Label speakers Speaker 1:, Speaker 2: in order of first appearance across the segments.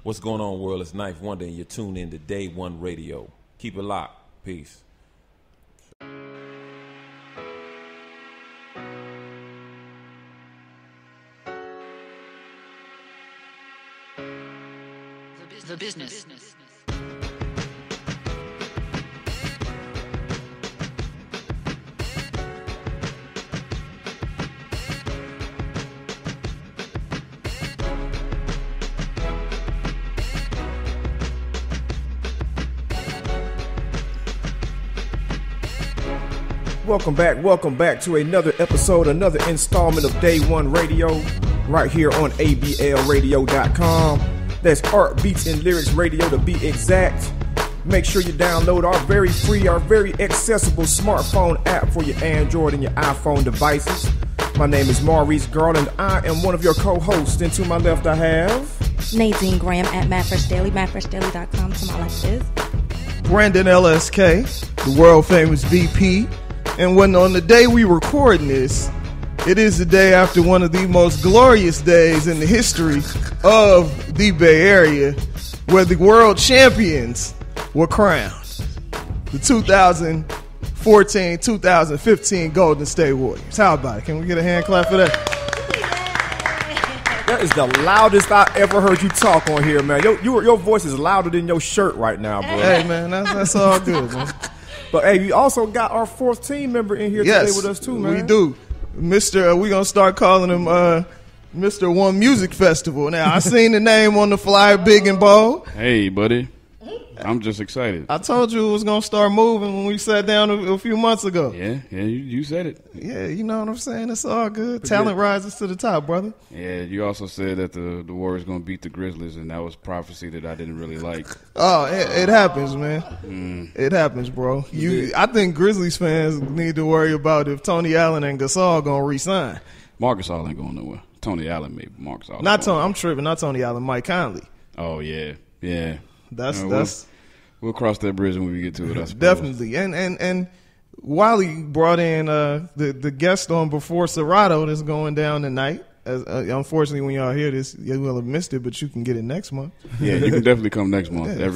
Speaker 1: What's going on, world? It's Knife Wonder, and you're tuned in to Day One Radio. Keep it locked. Peace.
Speaker 2: The business.
Speaker 3: Welcome back to another episode, another installment of Day One Radio, right here on ablradio.com. That's Art, Beats, and Lyrics Radio to be exact. Make sure you download our very free, our very accessible smartphone app for your Android and your iPhone devices. My name is Maurice Garland. I am one of your co-hosts, and to my left I have
Speaker 4: Nadine Graham at MadFreshDaily, MadFreshDaily.com. To my left is
Speaker 5: Brandon LSK, the world famous VP. And when on the day we recording this, it is the day after one of the most glorious days in the history of the Bay Area, where the world champions were crowned. The 2014-2015 Golden State Warriors. How about it? Can we get a hand clap for that?
Speaker 3: That is the loudest I ever heard you talk on here, man. Your voice is louder than your shirt right now, bro.
Speaker 5: Hey, man, that's all good, man.
Speaker 3: But hey, we also got our fourth team member in here today with us too, man.
Speaker 5: We do. Mr. We're going to start calling him Mr. One Music Festival. Now, I seen the name on the flyer, big and bold.
Speaker 6: Hey, buddy. I'm just excited.
Speaker 5: I told you it was going to start moving when we sat down a few months ago.
Speaker 6: Yeah, you said it.
Speaker 5: Yeah, you know what I'm saying? It's all good. Talent rises to the top, brother.
Speaker 6: Yeah, you also said that the Warriors going to beat the Grizzlies, and that was prophecy that I didn't really like.
Speaker 5: Oh, it happens, man. It happens, bro. I think Grizzlies fans need to worry about if Tony Allen and Gasol going to re-sign.
Speaker 6: Marc Gasol ain't going nowhere. Tony Allen maybe. Marc Gasol.
Speaker 5: I'm tripping. Not Tony Allen. Mike Conley.
Speaker 6: Oh, yeah. We'll cross that bridge when we get to it, I suppose.
Speaker 5: Definitely. And Wally brought in the guest on Before Serato that's going down tonight. Unfortunately, when y'all hear this, you will have missed it, but you can get it next month.
Speaker 6: Yeah, you can definitely come next month.
Speaker 5: Yeah,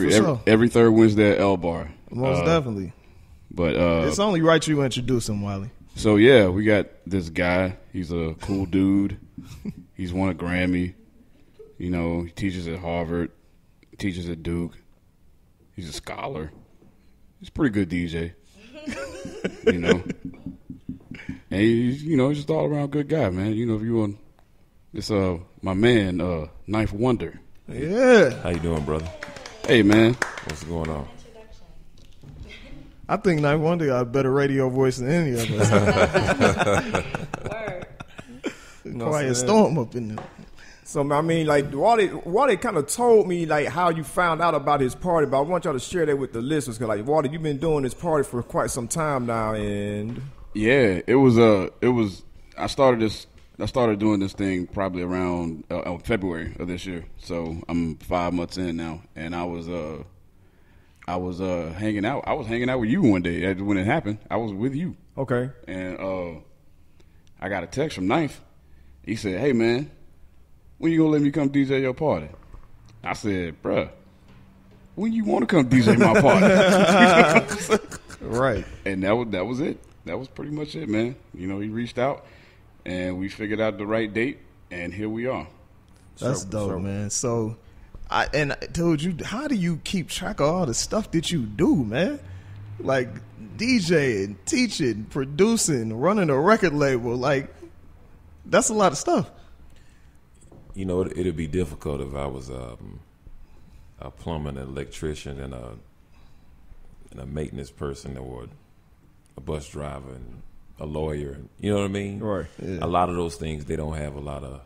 Speaker 6: every third Wednesday at L Bar.
Speaker 5: Most definitely.
Speaker 6: But
Speaker 5: it's only right you introduce him, Wally.
Speaker 6: So, yeah, we got this guy. He's a cool dude. He's won a Grammy. You know, he teaches at Harvard, teaches at Duke. He's a scholar. He's a pretty good DJ. You know. And he's just all around good guy, man. You know, if you want this my man, Knife Wonder.
Speaker 5: Yeah.
Speaker 1: How you doing, brother?
Speaker 6: Hey, man.
Speaker 1: What's going on?
Speaker 5: I think Knife Wonder got a better radio voice than any of us.
Speaker 4: Word.
Speaker 5: Quiet storm up in there.
Speaker 3: So, I mean, like, Wally kind of told me, like, how you found out about his party, but I want y'all to share that with the listeners, because, like, Wally, you've been doing this party for quite some time now, and...
Speaker 6: Yeah, I started doing this thing probably around February of this year, so I'm 5 months in now, and I was hanging out. I was hanging out with you one day when it happened. I was with you.
Speaker 3: Okay.
Speaker 6: And I got a text from Knife. He said, "Hey, man, when you gonna let me come DJ your party?" I said, "Bruh, when you want to come DJ my party?"
Speaker 5: Right.
Speaker 6: And that was it. That was pretty much it, man. You know, he reached out, and we figured out the right date, and here we are.
Speaker 5: That's dope, man. So, I told you, how do you keep track of all the stuff that you do, man? Like DJing, teaching, producing, running a record label, like that's a lot of stuff.
Speaker 1: You know, it'd be difficult if I was a plumber, an electrician, and a maintenance person, or a bus driver, and a lawyer. You know what I mean?
Speaker 3: Right.
Speaker 1: Yeah. A lot of those things, they don't have a lot of.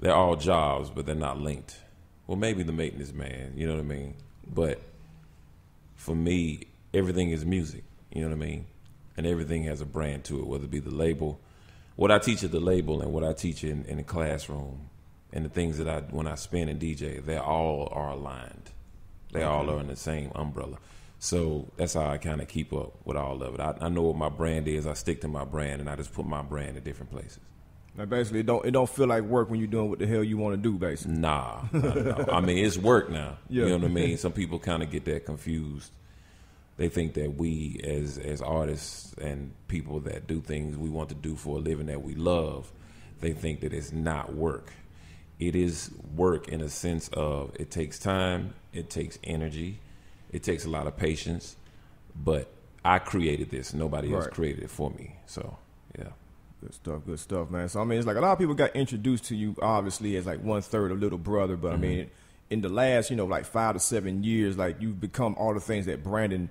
Speaker 1: They're all jobs, but they're not linked. Well, maybe the maintenance man. You know what I mean? But for me, everything is music. You know what I mean? And everything has a brand to it, whether it be the label. What I teach at the label and what I teach in the classroom, and the things that when I spin and DJ, they all are aligned. They all are in the same umbrella. So that's how I kind of keep up with all of it. I know what my brand is. I stick to my brand, and I just put my brand in different places.
Speaker 3: Like basically, it don't feel like work when you're doing what the hell you want to do. Basically,
Speaker 1: Nah. I mean, it's work now.
Speaker 3: Yeah.
Speaker 1: You know what I mean? Some people kind of get that confused. They think that we, as artists and people that do things we want to do for a living that we love, they think that it's not work. It is work in a sense of it takes time, it takes energy, it takes a lot of patience. But I created this. Nobody else created it for me. So, yeah.
Speaker 3: Good stuff, man. So I mean, it's like a lot of people got introduced to you obviously as like 1/3 of little brother, but I mean, in the last like 5 to 7 years, like you've become all the things that Brandon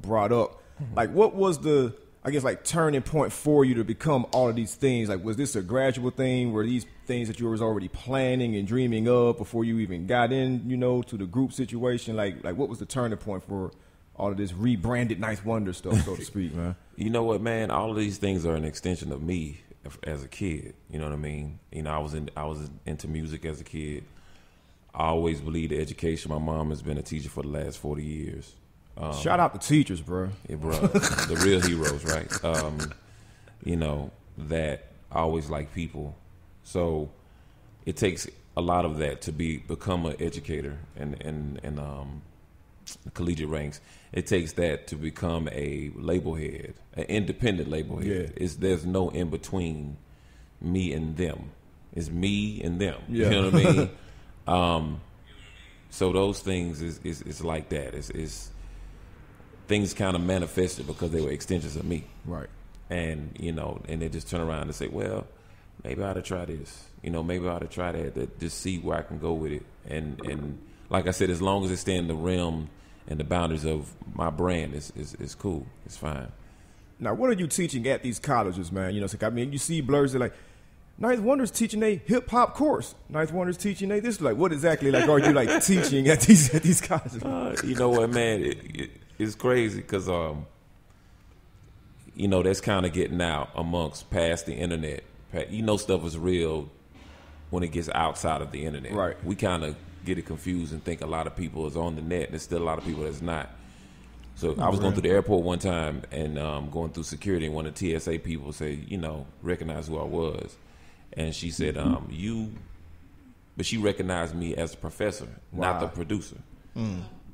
Speaker 3: brought up. Like, what was the like turning point for you to become all of these things? Like, was this a gradual thing? Were these things that you was already planning and dreaming of before you even got in, to the group situation? Like what was the turning point for all of this rebranded Ninth Wonder stuff, so to speak, man?
Speaker 1: You know what, man? All of these things are an extension of me as a kid. You know what I mean? I was into music as a kid. I always believed in education. My mom has been a teacher for the last 40 years.
Speaker 3: Shout out to teachers, bro.
Speaker 1: Yeah, bro. The real heroes, right? That I always like people. So it takes a lot of that to become an educator and collegiate ranks. It takes that to become a label head, an independent label head.
Speaker 3: Yeah.
Speaker 1: There's no in between me and them. It's me and them.
Speaker 3: Yeah.
Speaker 1: You know what I mean? So those things is like that. It's things kind of manifested because they were extensions of me.
Speaker 3: Right.
Speaker 1: And and they just turn around and say, well, maybe I ought to try this. Maybe I ought to try that. Just see where I can go with it. And like I said, as long as it stay in the realm and the boundaries of my brand, it's cool. It's fine.
Speaker 3: Now, what are you teaching at these colleges, man? I mean, you see blurs that like Ninth Wonder's teaching a hip hop course. Ninth Wonder's teaching a this. Like, what exactly are you like teaching at these colleges?
Speaker 1: You know what, man? It's crazy because that's kind of getting out amongst past the internet. Stuff is real when it gets outside of the internet.
Speaker 3: Right.
Speaker 1: We kind of get it confused and think a lot of people is on the net. There's still a lot of people that's not. So I was going through the airport one time and going through security, and one of the TSA people said, recognize who I was. And she said, but she recognized me as a professor, not the producer.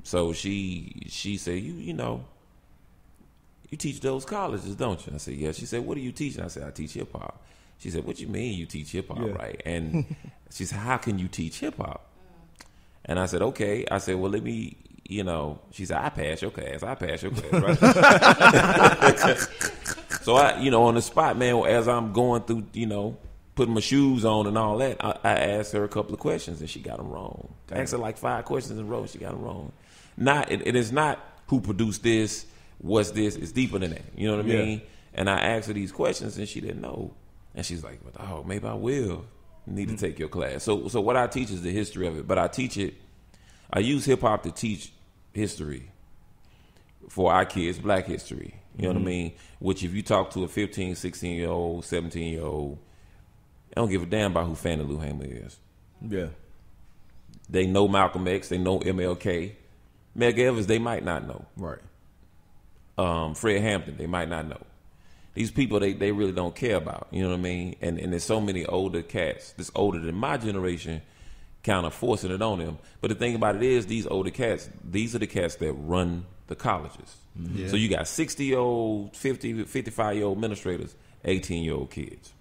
Speaker 1: So she said, you teach those colleges, don't you? I said, yeah. She said, what do you teach? And I said, I teach hip hop. She said, what you mean you teach hip hop, right? And she said, how can you teach hip hop? And I said, okay. I said, well, let me, she said, I pass your class, right? So I, on the spot, man, as I'm going through, putting my shoes on and all that, I asked her a couple of questions and she got them wrong. I asked her like 5 questions in a row, she got them wrong. It is not who produced this, what's this, it's deeper than that. You know what I mean? And I asked her these questions and she didn't know. And she's like, well, maybe I will need to take your class. So what I teach is the history of it, but I use hip hop to teach history for our kids, black history. You know what I mean? Which if you talk to a 15, 16-year-old, 17-year-old, they don't give a damn about who Fannie Lou Hamer is.
Speaker 3: Yeah.
Speaker 1: They know Malcolm X, they know MLK. Meg Evans, they might not know.
Speaker 3: Right.
Speaker 1: Fred Hampton, they might not know. These people, they really don't care about. You know what I mean? And there's so many older cats, that's older than my generation, kind of forcing it on them. But the thing about it is, these older cats, these are the cats that run the colleges. Yeah. So you got 60-year-old, 50, 55-year-old administrators, 18-year-old kids.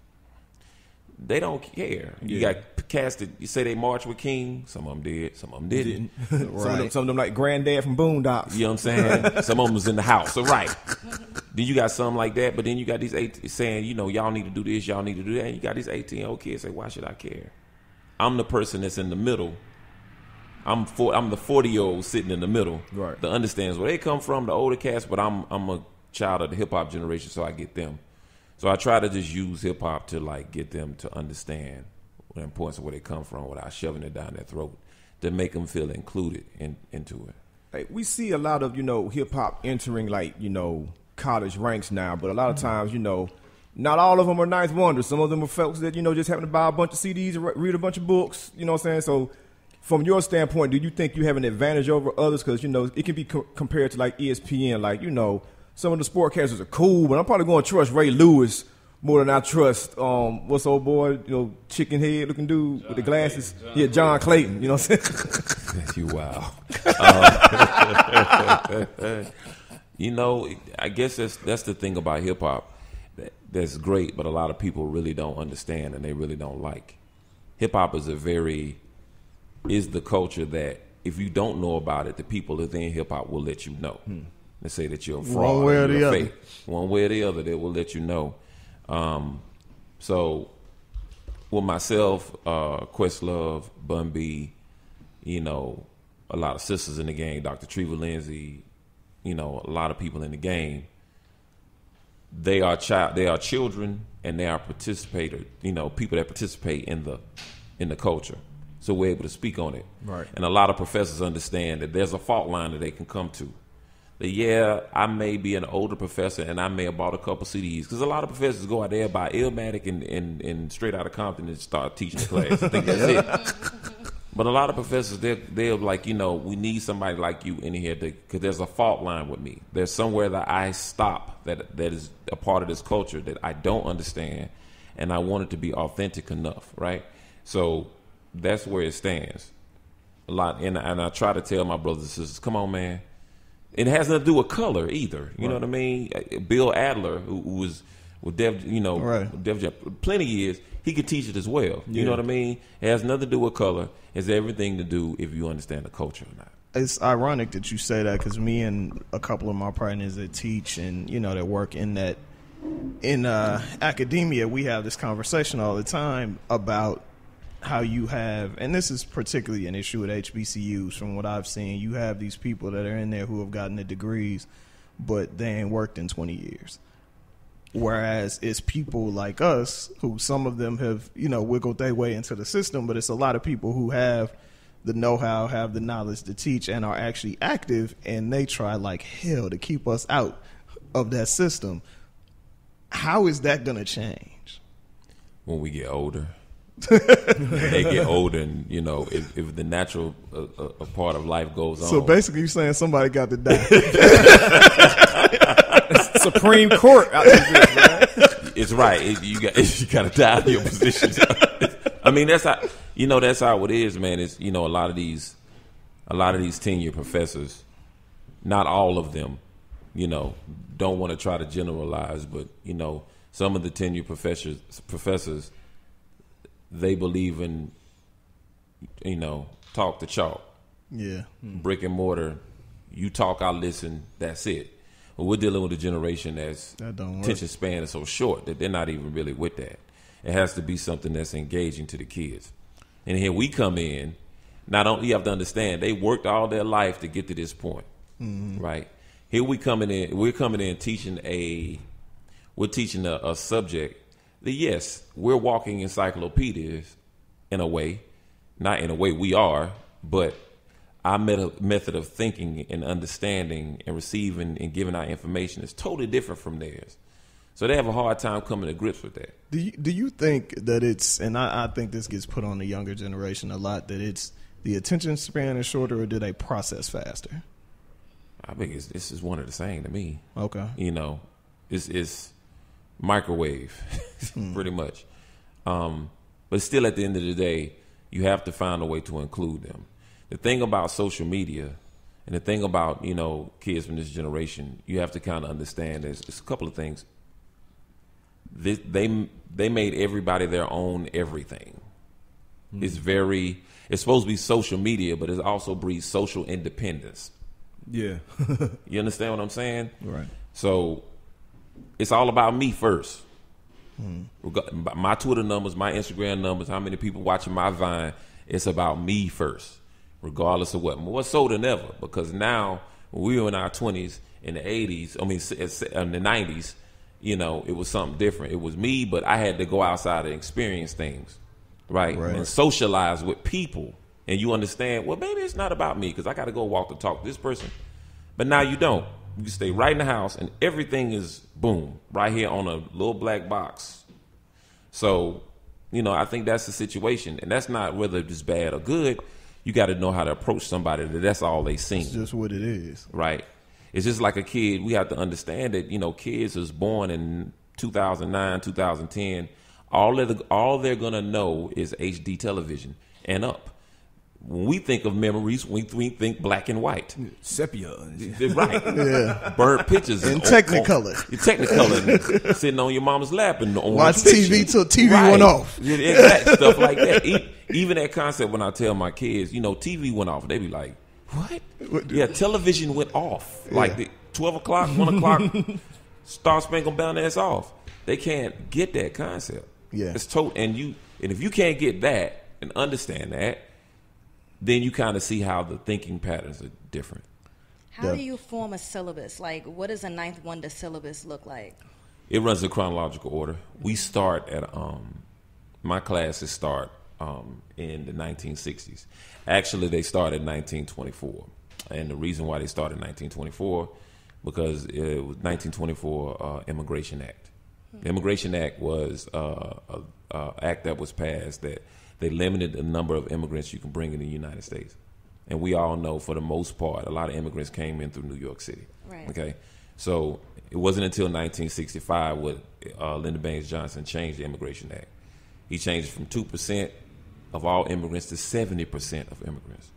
Speaker 1: They don't care. You got cats that you say they marched with King. Some of them did. Some of them didn't.
Speaker 3: Right. Some of them like Granddad from Boondocks.
Speaker 1: You know what I'm saying? Some of them was in the house. So right. Then you got some like that. But then you got these saying, y'all need to do this. Y'all need to do that. And you got these 18-year-old kids say, why should I care? I'm the person that's in the middle. I'm the 40-year-old sitting in the middle.
Speaker 3: Right.
Speaker 1: That understands where they come from, the older cats. But I'm a child of the hip hop generation, so I get them. So I try to just use hip hop to like get them to understand the importance of where they come from without shoving it down their throat, to make them feel included into it.
Speaker 3: Like, we see a lot of hip hop entering like college ranks now, but a lot of times not all of them are Ninth Wonders. Some of them are folks that just happen to buy a bunch of CDs and read a bunch of books. You know what I'm saying? So from your standpoint, do you think you have an advantage over others? Because it can be compared to like ESPN, like some of the sportcasters are cool, but I'm probably going to trust Ray Lewis More Than I Trust. What's old boy? Chicken head looking dude with the glasses. John Clayton. You know what I'm saying?
Speaker 1: You wow. I guess that's the thing about hip hop that's great, but a lot of people really don't understand and they really don't like. Hip hop is the culture that if you don't know about it, the people within hip hop will let you know. They say that you're a fraud,
Speaker 5: one way or the other.
Speaker 1: fake. One way or the other, they will let you know. So with myself, Questlove, Bun B, a lot of sisters in the game, Dr. Treva Lindsay, a lot of people in the game. They are children and they are participators, people that participate in the culture. So we're able to speak on it.
Speaker 3: Right.
Speaker 1: And a lot of professors understand that there's a fault line that they can come to. That, I may be an older professor and I may have bought a couple CDs. Because a lot of professors go out there, buy Illmatic and Straight Outta Compton and start teaching the class. I think that's it. But a lot of professors, they're like, we need somebody like you in here because there's a fault line with me. There's somewhere that I stop that is a part of this culture that I don't understand, and I want it to be authentic enough, right? So that's where it stands. A lot, and I try to tell my brothers and sisters, come on, man. It has nothing to do with color either. You know what I mean? Bill Adler, who was with Def Jam plenty of years, he could teach it as well. You know what I mean? It has nothing to do with color. It's everything to do if you understand the culture or not.
Speaker 5: It's ironic that you say that because me and a couple of my partners that teach and that work in academia, we have this conversation all the time about how you have, and this is particularly an issue with HBCUs from what I've seen. You have these people that are in there who have gotten the degrees, but they ain't worked in 20 years. Whereas it's people like us who some of them have, wiggled their way into the system, but it's a lot of people who have the know-how, have the knowledge to teach and are actually active, and they try like hell to keep us out of that system. How is that going to change?
Speaker 1: When we get older. They get older, and if the natural part of life goes on.
Speaker 5: So basically, you're saying somebody got to die.
Speaker 3: Supreme Court out this, man.
Speaker 1: It's right. You got to die in your position. I mean, that's how it is, man. It's a lot of these tenure professors. Not all of them, don't want to try to generalize, but some of the tenure professors. They believe in, talk the chalk.
Speaker 5: Yeah.
Speaker 1: Brick and mortar. You talk, I listen. That's it. But we're dealing with a generation that's attention span is so short that they're not even really with that. It has to be something that's engaging to the kids. And here we come in. Not only you have to understand, they worked all their life to get to this point, right? Here we're coming in teaching a subject. Yes, we're walking encyclopedias in a way. Not in a way we are, but our method of thinking and understanding and receiving and giving out information is totally different from theirs. So they have a hard time coming to grips with that.
Speaker 5: Do you think that it's, and I think this gets put on the younger generation a lot, that it's the attention span is shorter, or do they process faster?
Speaker 1: I think this is one of the same to me.
Speaker 5: Okay.
Speaker 1: It's microwave, pretty much. But still, at the end of the day, you have to find a way to include them. The thing about social media and the thing about, kids from this generation, you have to kind of understand there's a couple of things. They made everybody their own everything. It's supposed to be social media, but it also breeds social independence.
Speaker 3: Yeah.
Speaker 1: You understand what I'm saying?
Speaker 5: Right.
Speaker 1: So it's all about me first. My Twitter numbers, my Instagram numbers, how many people watching my Vine, it's about me first, regardless of what. More so than ever, because now when we were in our 20s, in the 80s, in the 90s, it was something different. It was me, but I had to go outside and experience things, right? And socialize with people. And you understand, well, maybe it's not about me because I got to go walk the talk to this person. But now you don't. You stay right in the house and everything is, boom, right here on a little black box. So, I think that's the situation. And that's not whether it's bad or good. You got to know how to approach somebody that's all they seen.
Speaker 5: It's just what it is.
Speaker 1: Right. It's just like a kid. We have to understand that, kids is born and 2009, 2010, all they're gonna know is HD television and up. When we think of memories, we think black and white,
Speaker 3: Sepia.
Speaker 1: right?
Speaker 5: Yeah.
Speaker 1: Burnt pictures
Speaker 5: And Technicolor.
Speaker 1: Technicolor, sitting on your mama's lap and
Speaker 5: Watch TV till TV went off.
Speaker 1: Exact stuff like that. Even that concept, when I tell my kids, TV went off, they be like, "What?" Yeah, television went off. Like the 12 o'clock, 1 o'clock, Star Spangled Banner, that's off. They can't get that concept.
Speaker 5: Yeah,
Speaker 1: it's total. And if you can't get that and understand that, then you kind of see how the thinking patterns are different.
Speaker 4: How do you form a syllabus? Like, what does a ninth wonder syllabus look like?
Speaker 1: It runs in chronological order. We start at my classes start in the 1960s. Actually, they started in 1924, and the reason why they started in 1924 because it was 1924 Immigration Act. The Immigration Act was an act that was passed that they limited the number of immigrants you can bring in the United States. And we all know, for the most part, a lot of immigrants came in through New York City.
Speaker 4: Right.
Speaker 1: Okay? So it wasn't until 1965 when Lyndon Baines Johnson changed the Immigration Act. He changed it from 2% of all immigrants to 70% of immigrants.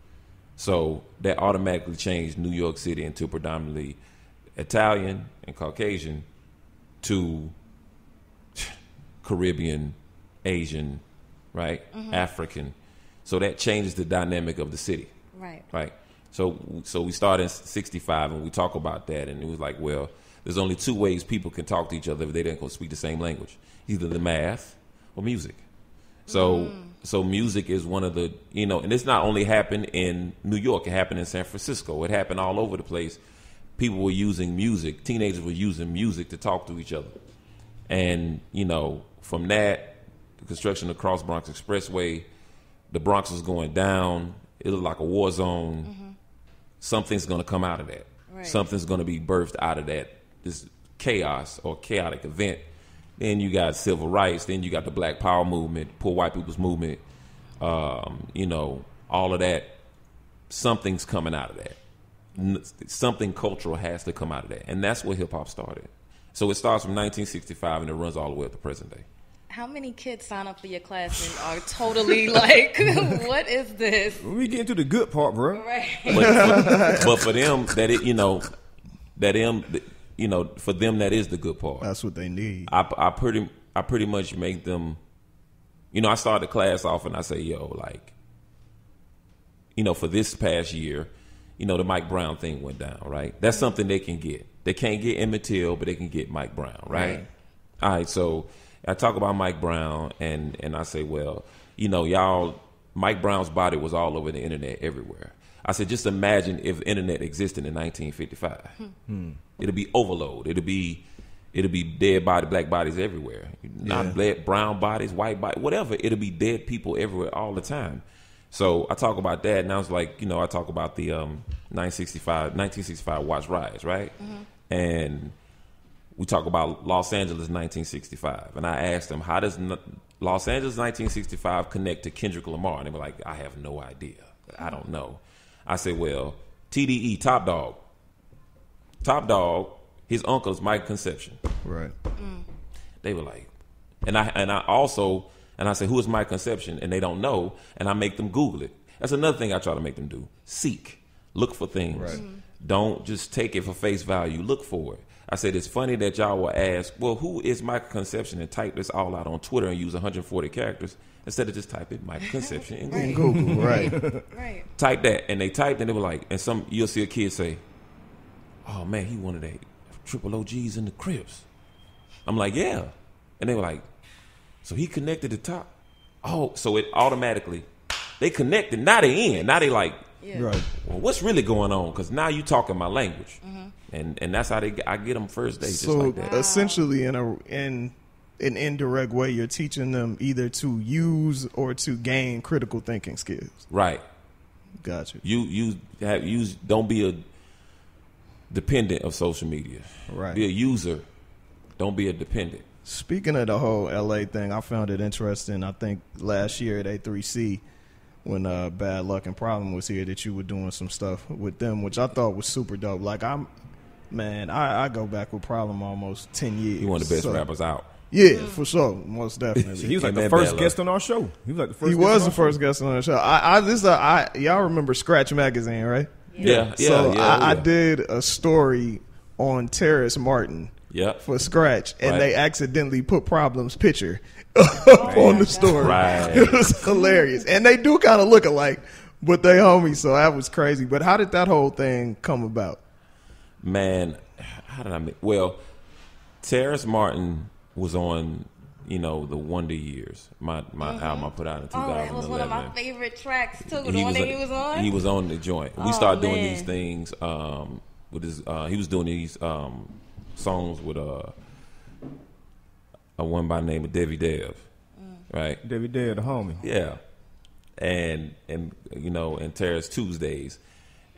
Speaker 1: So that automatically changed New York City into predominantly Italian and Caucasian to Caribbean, Asian, right? African. So that changes the dynamic of the city. Right. So we started in 65 and we talk about that, and it was like, well, there's only two ways people can talk to each other if they didn't go speak the same language. Either the math or music. So music is one of the, and it's not only happened in New York, it happened in San Francisco. It happened all over the place. People were using music, teenagers were using music to talk to each other. And, from that, the construction of the Cross Bronx Expressway, the Bronx was going down. It looked like a war zone. Something's going to come out of that.
Speaker 4: Right.
Speaker 1: Something's going to be birthed out of that, this chaos or chaotic event. Then you got civil rights. Then you got the Black Power movement, poor white people's movement. All of that. Something's coming out of that. Something cultural has to come out of that. And that's where hip-hop started. So it starts from 1965 and it runs all the way up to present day.
Speaker 4: How many kids sign up for your class and are totally like, what is this?
Speaker 3: We get into the good part, bro.
Speaker 4: Right.
Speaker 1: But for them, for them, that is the good part.
Speaker 5: That's what they need.
Speaker 1: I pretty much make them, I start the class off and I say, for this past year, the Mike Brown thing went down, right? That's something they can get. They can't get Emmett Till, but they can get Mike Brown, right? All right, so I talk about Mike Brown, and I say, well, y'all, Mike Brown's body was all over the internet everywhere. I said, just imagine if the internet existed in 1955. It'd be overload. It'd be dead body, black bodies everywhere. Not black, brown bodies, white bodies, whatever. It'd be dead people everywhere all the time. So I talk about that, and I was like, I talk about the 1965 Watch Riots, right? And we talk about Los Angeles 1965. And I asked them, how does Los Angeles 1965 connect to Kendrick Lamar? And they were like, I have no idea. I don't know. I said, well, TDE, Top Dog, his uncle is Mike Conception.
Speaker 5: Right.
Speaker 1: They were like, and I say, who is Mike Conception? And they don't know, and I make them Google it. That's another thing I try to make them do. Seek. Look for things.
Speaker 5: Right.
Speaker 1: Don't just take it for face value. Look for it. I said, it's funny that y'all will ask, well, who is Michael Conception, and type this all out on Twitter and use 140 characters instead of just typing Michael Conception in Google.
Speaker 5: Right.
Speaker 1: Type that. And they typed, and they were like, and you'll see a kid say, oh, man, he one of the triple OGs in the Crips. I'm like, yeah. And they were like, so he connected the top. Oh, so it automatically, they connected. Now they in. Now they like,
Speaker 5: Right.
Speaker 1: well, what's really going on? Because now you talking my language. And that's how I get them first day, just
Speaker 5: So
Speaker 1: like that.
Speaker 5: essentially, in an indirect way, you're teaching them either to use or to gain critical thinking skills.
Speaker 1: Right.
Speaker 5: Gotcha.
Speaker 1: Don't be a dependent of social media.
Speaker 5: Right.
Speaker 1: Be a user. Don't be a dependent.
Speaker 5: Speaking of the whole LA thing, I found it interesting. I think last year at A3C, when Bad Luck and Problem was here, that you were doing some stuff with them, which I thought was super dope. Like, Man, I go back with Problem almost 10 years.
Speaker 1: He one of the best rappers out.
Speaker 5: Yeah, for sure, most definitely.
Speaker 3: He was like
Speaker 1: Hey,
Speaker 3: the
Speaker 1: man,
Speaker 3: first
Speaker 1: bad
Speaker 3: guest
Speaker 1: luck.
Speaker 3: on our show. He was like the first.
Speaker 5: He
Speaker 3: guest
Speaker 5: was
Speaker 3: on
Speaker 5: the
Speaker 3: our show.
Speaker 5: first guest on the show. Y'all remember Scratch Magazine, right?
Speaker 1: Yeah.
Speaker 5: So I
Speaker 1: yeah.
Speaker 5: did a story on Terrace Martin
Speaker 1: Yep.
Speaker 5: for Scratch, and
Speaker 1: Right.
Speaker 5: they accidentally put Problem's picture up on the story.
Speaker 1: Right.
Speaker 5: It was hilarious, and they do kind of look alike, but they homies, so that was crazy. But how did that whole thing come about?
Speaker 1: Man, how did I make? Well, Terrace Martin was on, the Wonder Years, my album I put out in 2011.
Speaker 4: Oh, that was one of my favorite tracks too. The
Speaker 1: He
Speaker 4: one
Speaker 1: was
Speaker 4: that
Speaker 1: a-
Speaker 4: he was on.
Speaker 1: He was on the joint. We
Speaker 4: Oh,
Speaker 1: started doing
Speaker 4: man.
Speaker 1: these things with his. He was doing these songs with a one by the name of Debbie Dev, right?
Speaker 3: David Day, the homie.
Speaker 1: Yeah, and Terrace Tuesdays,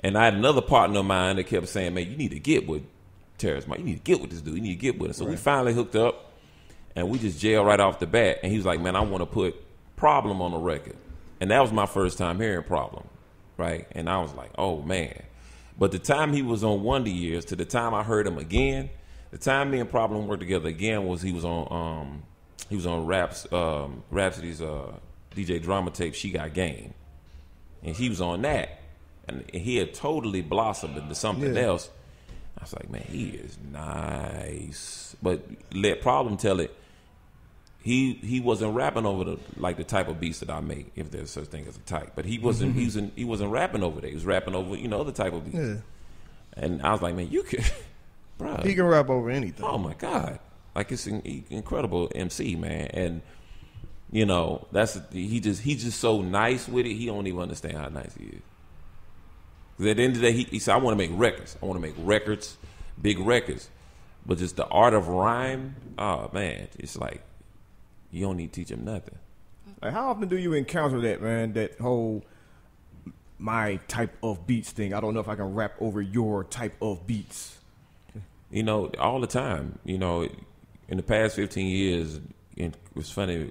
Speaker 1: and I had another partner of mine that kept saying, "Man, you need to get with Terrace, man. You need to get with this dude. You need to get with him." So we finally hooked up, and we just jailed right off the bat. And he was like, "Man, I want to put Problem on the record," and that was my first time hearing Problem, right? And I was like, "Oh man!" But the time he was on Wonder Years to the time I heard him again, the time me and Problem worked together again was he was on Rapsody's DJ drama tape, She Got Game. And he was on that. And he had totally blossomed into something else. I was like, man, he is nice. But let Problem tell it, he wasn't rapping over the type of beats that I make, if there's such thing as a type. But he wasn't he wasn't rapping over that. He was rapping over, other type of beats.
Speaker 5: Yeah.
Speaker 1: And I was like, man, you could bro.
Speaker 5: He can rap over anything.
Speaker 1: Oh my God! Like it's an incredible MC, man, and he's just so nice with it. He don't even understand how nice he is. 'Cause at the end of the day, he said, "I want to make records. I want to make records, big records, but just the art of rhyme. Oh man, it's like you don't need to teach him nothing."
Speaker 3: Like, how often do you encounter that, man? That whole my type of beats thing. I don't know if I can rap over your type of beats.
Speaker 1: All the time. In the past 15 years, it was funny.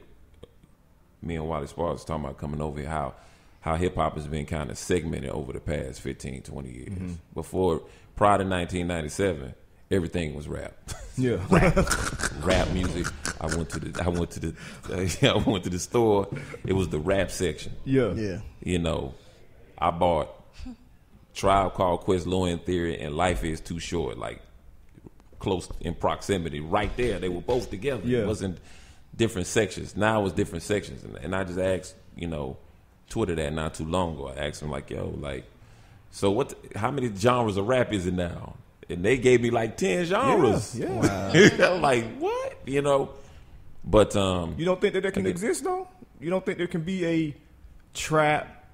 Speaker 1: Me and Wally Sparks talking about coming over here, how hip hop has been kind of segmented over the past 15, 20 years. Prior to 1997, everything was rap.
Speaker 3: Yeah.
Speaker 1: Rap music. I went to the store. It was the rap section.
Speaker 3: Yeah.
Speaker 5: Yeah.
Speaker 1: I bought Tribe Called Quest, Low End Theory, and Life Is Too Short, like close in proximity. Right there, they were both together.
Speaker 3: Yeah.
Speaker 1: It wasn't different sections. Now it was different sections, and I just asked, Twitter that not too long ago. I asked him like, "Yo, like, so how many genres of rap is it now?" And they gave me like 10 genres.
Speaker 3: Yeah.
Speaker 1: Wow. I'm like, what? But
Speaker 3: You don't think that can exist though? You don't think there can be a trap,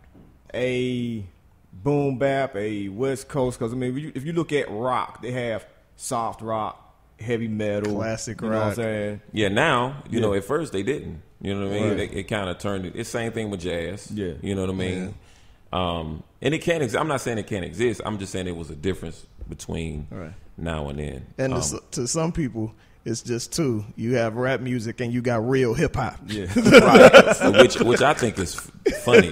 Speaker 3: a boom bap, a West Coast? Because if you look at rock, they have soft rock, heavy metal,
Speaker 5: Classic
Speaker 3: you know what I'm
Speaker 5: rock.
Speaker 3: saying?
Speaker 1: yeah, now
Speaker 3: Yeah.
Speaker 1: at first they didn't. You know what I mean?
Speaker 3: Right.
Speaker 1: It kind of turned it. It's same thing with jazz.
Speaker 3: Yeah.
Speaker 1: You know what I mean? And it can't exist. I'm not saying it can't exist. I'm just saying it was a difference between
Speaker 5: Right.
Speaker 1: now and then.
Speaker 5: And to some people, it's just two. You have rap music and you got real hip hop.
Speaker 3: Yeah.
Speaker 1: Right. So which I think is funny.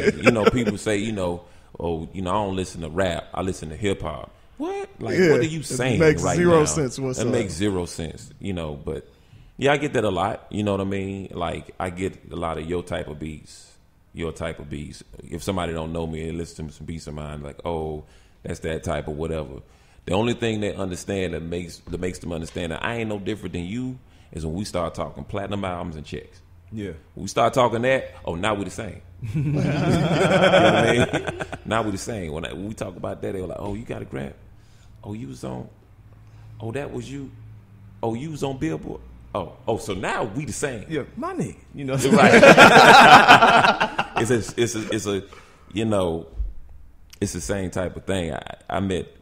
Speaker 1: People say, I don't listen to rap. I listen to hip hop. What? Like,
Speaker 5: Yeah,
Speaker 1: what are you
Speaker 5: it
Speaker 1: saying
Speaker 5: makes
Speaker 1: right
Speaker 5: zero
Speaker 1: now?
Speaker 5: sense whatsoever.
Speaker 1: It makes zero sense, But yeah, I get that a lot. You know what I mean? Like, I get a lot of your type of beats. If somebody don't know me and listen to some beats of mine, like, oh, that's that type or whatever. The only thing they understand that makes them understand that I ain't no different than you is when we start talking platinum albums and checks.
Speaker 3: Yeah.
Speaker 1: When we start talking that, now we the same. You know what I mean? Now we the same. When we talk about that, they were like, oh, you got a grab? Oh, you was on? Oh, that was you? Oh, you was on Billboard? Oh, so now we the same.
Speaker 3: Yeah, my nigga.
Speaker 1: Right. It's the same type of thing.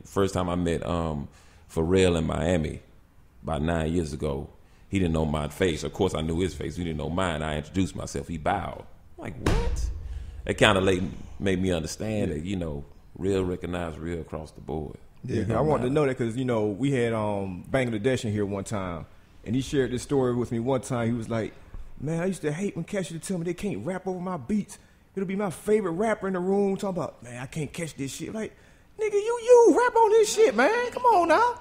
Speaker 1: First time I met Pharrell in Miami about 9 years ago. He didn't know my face. Of course, I knew his face. He didn't know mine. I introduced myself. He bowed. I'm like, what? That kind of made me understand that, real recognize real across the board.
Speaker 3: Yeah, I wanted to know that because, we had Bangladesh in here one time, and he shared this story with me one time. He was like, man, I used to hate when cats used to tell me they can't rap over my beats. It'll be my favorite rapper in the room talking about, man, I can't catch this shit. Like, Nigga, you rap on this shit, man. Come on now.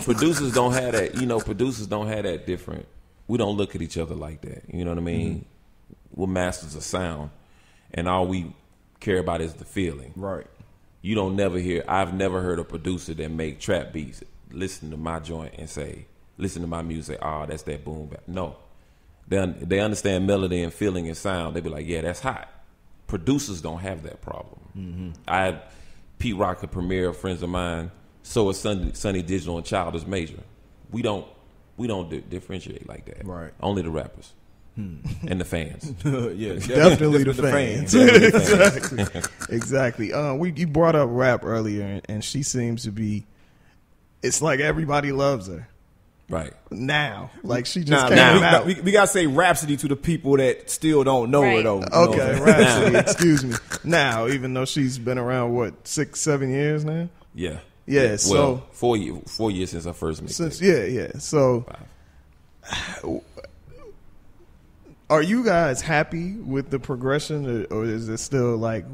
Speaker 1: Producers don't have that. Producers don't have that different. We don't look at each other like that. You know what I mean? Mm-hmm. We're masters of sound, and all we care about is the feeling.
Speaker 3: Right.
Speaker 1: You don't never hear. I've never heard a producer that make trap beats listen to my joint and say, listen to my music. Oh, that's that boom bap. No, they understand melody and feeling and sound. They be like, yeah, that's hot. Producers don't have that problem. Mm-hmm. Pete Rock, a Premier, friends of mine. So is Sunny Digital and Child is Major. We don't differentiate like that.
Speaker 3: Right.
Speaker 1: Only the rappers. And the fans.
Speaker 3: Yeah,
Speaker 5: definitely the fans. Exactly. You brought up rap earlier, and she seems to be. It's like everybody loves her.
Speaker 1: Right
Speaker 5: now, like she just came out.
Speaker 3: We gotta say Rapsody to the people that still don't know her though.
Speaker 5: Okay, Rapsody. Excuse me. Now, even though she's been around 6-7 years now.
Speaker 1: Yeah.
Speaker 5: Yeah. So
Speaker 1: 4 years since her first mixtape.
Speaker 5: Yeah. So. 5. Are you guys happy with the progression, or is it still like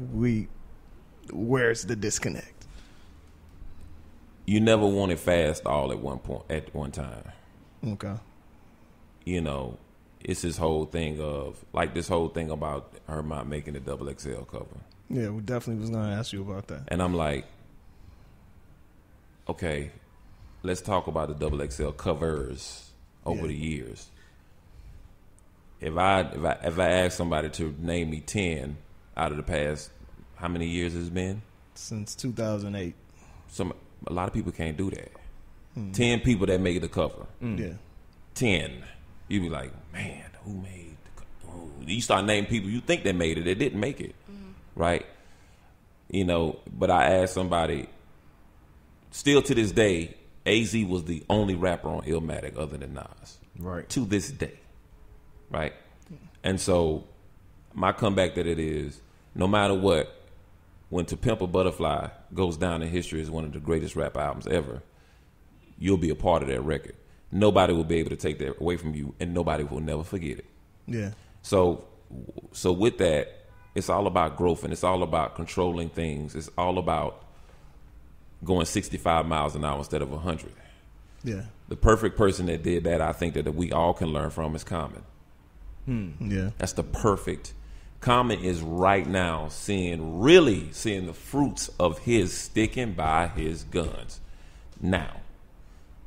Speaker 5: where's the disconnect?
Speaker 1: You never want it fast all at one time.
Speaker 5: Okay.
Speaker 1: It's this whole thing about her not making the XXL cover.
Speaker 5: Yeah, we definitely was going to ask you about that.
Speaker 1: And I'm like, okay, let's talk about the XXL covers over the years. If I ask somebody to name me 10 out of the past, how many years it's been?
Speaker 5: Since 2008.
Speaker 1: A lot of people can't do that. 10 people that make the cover.
Speaker 5: Yeah.
Speaker 1: 10. You be like, man, who made the cover? You start naming people you think they made it. They didn't make it. Right? But I asked somebody, still to this day, AZ was the only rapper on Illmatic other than Nas.
Speaker 3: Right.
Speaker 1: To this day. Right? And so my comeback that it is, no matter what, when To Pimp a Butterfly goes down in history as one of the greatest rap albums ever, you'll be a part of that record. Nobody will be able to take that away from you, and nobody will never forget it.
Speaker 5: Yeah.
Speaker 1: So with that, it's all about growth, and it's all about controlling things. It's all about going 65 miles an hour instead of 100.
Speaker 5: Yeah.
Speaker 1: The perfect person that did that, I think that we all can learn from, is Common.
Speaker 5: Yeah.
Speaker 1: That's the perfect. Common is right now really seeing the fruits of his sticking by his guns. Now,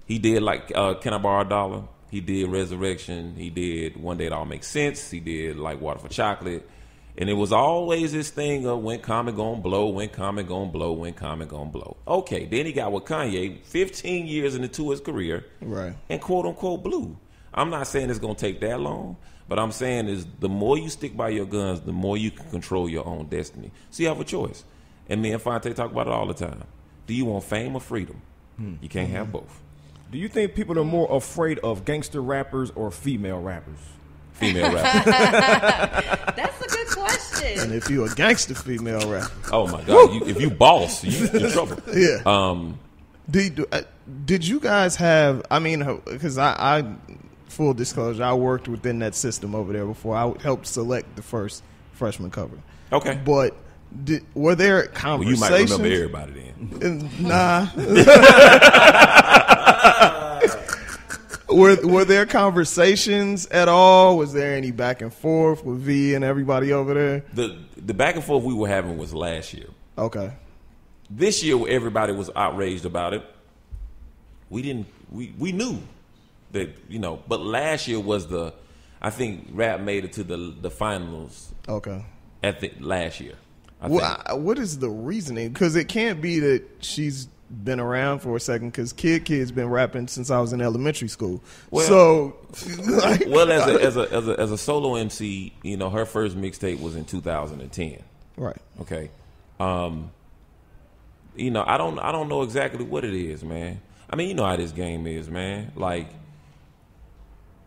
Speaker 1: he did like Can I Borrow a Dollar? He did Resurrection. He did One Day It All Makes Sense. He did like Water for Chocolate. And it was always this thing of when Common gonna blow, when Common gonna blow, when Common gonna blow. Okay, then he got with Kanye 15 years into his career.
Speaker 5: Right.
Speaker 1: And quote unquote blew. I'm not saying it's gonna take that long. But I'm saying is the more you stick by your guns, the more you can control your own destiny. So you have a choice. And me and Fonte talk about it all the time. Do you want fame or freedom? You can't have both.
Speaker 3: Do you think people are more afraid of gangster rappers or female rappers?
Speaker 1: Female rappers.
Speaker 4: That's a good question.
Speaker 5: And if you're a gangster female rapper.
Speaker 1: Oh, my God. If you boss, you're in trouble.
Speaker 5: Yeah. Did you guys have, because I full disclosure, I worked within that system over there before. I helped select the first freshman cover.
Speaker 1: Okay.
Speaker 5: But were there conversations?
Speaker 1: Well, you might remember everybody then.
Speaker 5: Nah. Were there conversations at all? Was there any back and forth with V and everybody over there?
Speaker 1: The back and forth we were having was last year.
Speaker 5: Okay.
Speaker 1: This year, everybody was outraged about it. We knew that, but last year was I think rap made it to the finals.
Speaker 5: Okay.
Speaker 1: Last year.
Speaker 5: What is the reasoning? Because it can't be that she's been around for a second, because Kid's been rapping since I was in elementary school.
Speaker 1: Well, as a solo MC, her first mixtape was in 2010.
Speaker 5: Right.
Speaker 1: Okay. I don't know exactly what it is, man. I mean, you know how this game is, man. Like,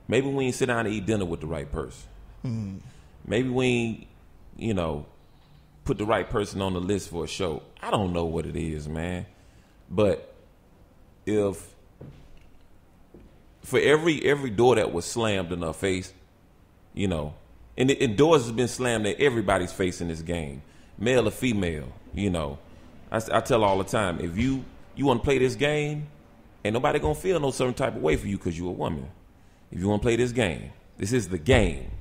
Speaker 1: maybe we ain't sit down and eat dinner with the right person. Mm. Maybe we ain't, put the right person on the list for a show. I don't know what it is, man. But if for every door that was slammed in her face, and doors has been slammed in everybody's face in this game, male or female, I tell all the time, if you want to play this game, ain't nobody gonna feel no certain type of way for you because you're a woman. If you want to play this game, this is the game,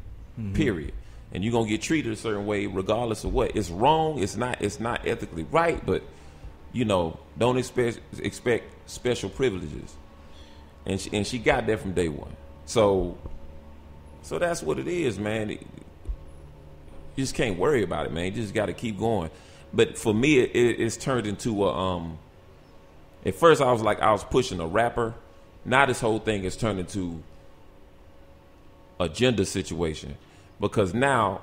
Speaker 1: period. And you're gonna get treated a certain way regardless of what. It's wrong. It's not ethically right. But don't expect special privileges. And she got that from day one. So that's what it is, man. You just can't worry about it, man. You just got to keep going. But for me, it's turned into at first I was pushing a rapper. Now this whole thing has turned into a gender situation. Because now,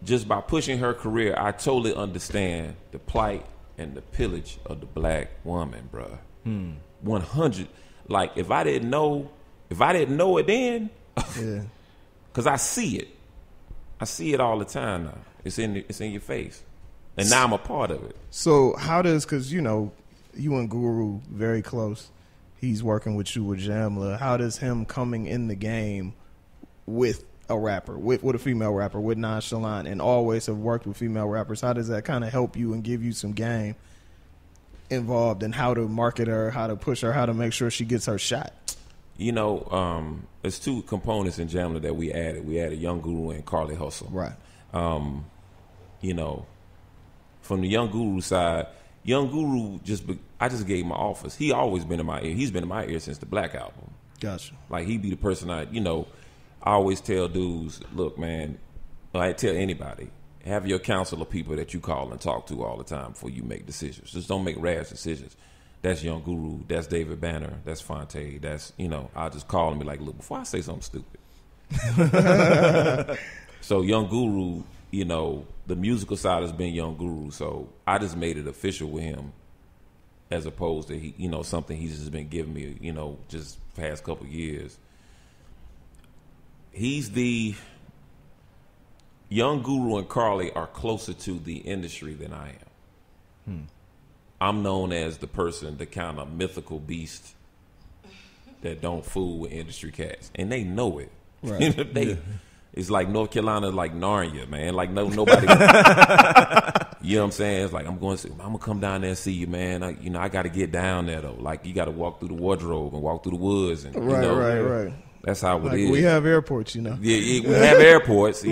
Speaker 1: just by pushing her career, I totally understand the plight and the pillage of the black woman, bruh. 100. Like, if I didn't know it then, because I see it. I see it all the time now. It's in your face. And now I'm a part of it.
Speaker 5: So how does, because, you and Guru very close. He's working with you with Jamla. How does him coming in the game with a rapper, with a female rapper, with Nonchalant, and always have worked with female rappers, how does that kind of help you and give you some game involved in how to market her, how to push her, how to make sure she gets her shot?
Speaker 1: There's two components in Jamla that we added. We added Young Guru and Carly Hustle.
Speaker 5: Right.
Speaker 1: From the Young Guru side, Young Guru I just gave him my office. He always been in my ear. He's been in my ear since the Black album.
Speaker 5: Gotcha.
Speaker 1: Like, he be the person I always tell dudes, look, man, I tell anybody, have your council of people that you call and talk to all the time before you make decisions. Just don't make rash decisions. That's Young Guru. That's David Banner. That's Fonte. That's, I'll just call and be like, look, before I say something stupid. So Young Guru, the musical side has been Young Guru. So I just made it official with him as opposed to, something he's just been giving me, just past couple years. He's the Young Guru and Carly are closer to the industry than I am. I'm known as the person, the kind of mythical beast that don't fool with industry cats, and they know it. Right. It's like North Carolina, like Narnia, man. Like nobody. You know what I'm saying? It's like I'm gonna come down there and see you, man. I got to get down there though. Like, you got to walk through the wardrobe and walk through the woods, and
Speaker 5: right.
Speaker 1: That's how it is.
Speaker 5: We have airports,
Speaker 1: Yeah, we have airports,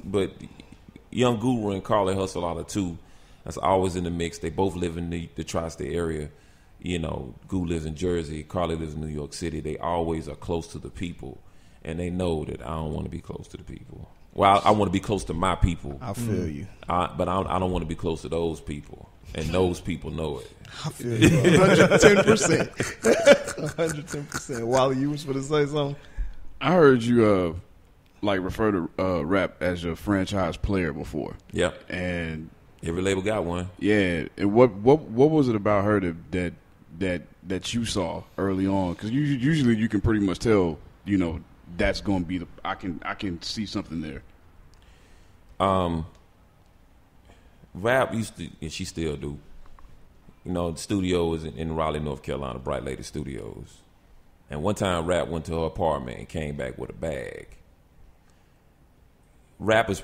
Speaker 1: but Young Guru and Carly Hustle are the two that's always in the mix. They both live in the tri-state area. Guru lives in Jersey, Carly lives in New York City. They always are close to the people, and they know that I don't want to be close to the people. Well, I want to be close to my people.
Speaker 5: I feel you.
Speaker 1: But I don't want to be close to those people, and those people know it.
Speaker 5: I feel you 110%. 110%. Wally, you was going to say something?
Speaker 6: I heard you refer to rap as your franchise player before.
Speaker 1: Yep.
Speaker 6: And
Speaker 1: every label got one.
Speaker 6: Yeah. And what was it about her that you saw early on? Because usually you can pretty much tell, that's going to be I can see something there.
Speaker 1: Rap used to, and she still do. The studio is in Raleigh, North Carolina, Bright Lady Studios. And one time Rap went to her apartment and came back with a bag. Rap was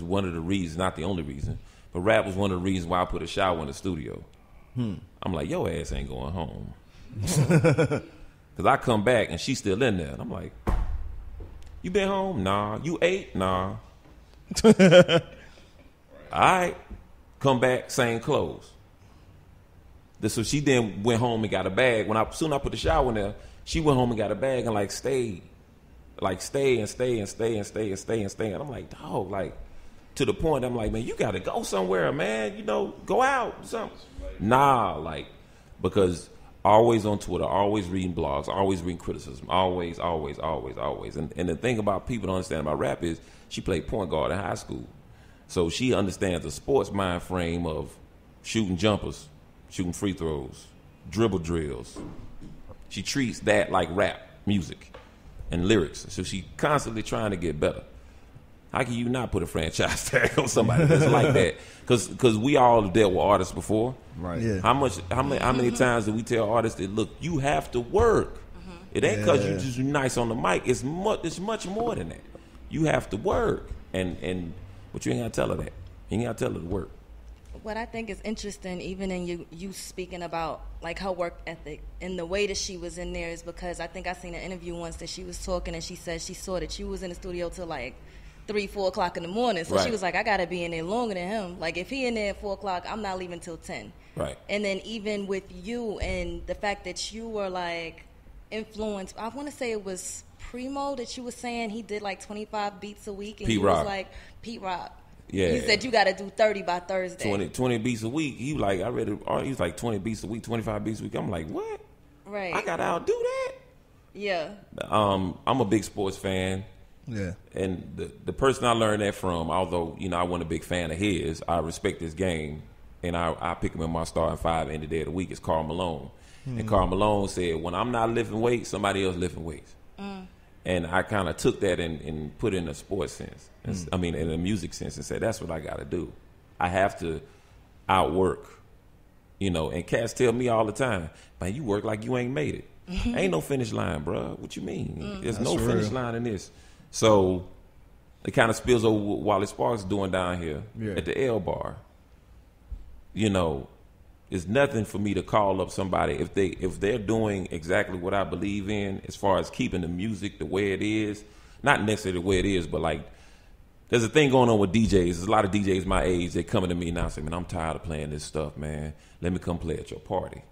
Speaker 1: one of the reasons, not the only reason, but Rap was one of the reasons why I put a shower in the studio. I'm like, your ass ain't going home. Because I come back and she's still in there. And I'm like, you been home? Nah. You ate? Nah. All right. Come back, same clothes. So she then went home and got a bag. Soon I put the shower in there, she went home and got a bag and stayed. Stay. And I'm like, dog, to the point I'm like, man, you gotta go somewhere, man. Go out. Something. Nah, because always on Twitter, always reading blogs, always reading criticism, always. And the thing about people don't understand about rap is she played point guard in high school. So she understands the sports mind frame of shooting jumpers, shooting free throws, dribble drills. She treats that like rap music and lyrics. So she constantly trying to get better. How can you not put a franchise tag on somebody that's like that? Because we all dealt with artists before.
Speaker 5: Right. Yeah.
Speaker 1: How many times do we tell artists that, look, you have to work. It ain't because you just nice on the mic. It's much more than that. You have to work. But you ain't got to tell her that. You ain't got to tell her to work.
Speaker 4: what I think is interesting, even in you speaking about like her work ethic and the way that she was in there, is because I think I seen an interview once that she was talking and she said she saw that you was in the studio till like 3-4 o'clock in the morning. So she was like, I gotta be in there longer than him. Like if he in there at 4 o'clock, I'm not leaving till 10.
Speaker 1: Right.
Speaker 4: And then even with you and the fact that you were like influenced, I want to say it was Primo that you were saying he did like 25 beats a week, and he was like Pete Rock.
Speaker 1: Yeah.
Speaker 4: He said you got to do 30 by Thursday.
Speaker 1: 20 beats a week. He like, I read it. He was like 20 beats a week, 25 beats a week. I'm like, what?
Speaker 4: Right.
Speaker 1: I gotta outdo that.
Speaker 4: Yeah.
Speaker 1: I'm a big sports fan.
Speaker 5: Yeah.
Speaker 1: And the person I learned that from, although I wasn't a big fan of his, I respect his game, and I pick him in my starting five any day of the week. Is Karl Malone. And Karl Malone said, when I'm not lifting weights, somebody else lifting weights. And I kind of took that and put it in a sports sense. I mean, in a music sense, and said, that's what I got to do. I have to outwork, and cats tell me all the time, man, you work like you ain't made it. Ain't no finish line, bro. What you mean? There's no finish line in this. So it kind of spills over what Wally Sparks doing down here at the L Bar. It's nothing for me to call up somebody if they're doing exactly what I believe in as far as keeping the music the way it is, not necessarily the way it is, but like there's a thing going on with DJs. There's a lot of DJs my age, they coming to me now and say, man, I'm tired of playing this stuff, man. Let me come play at your party.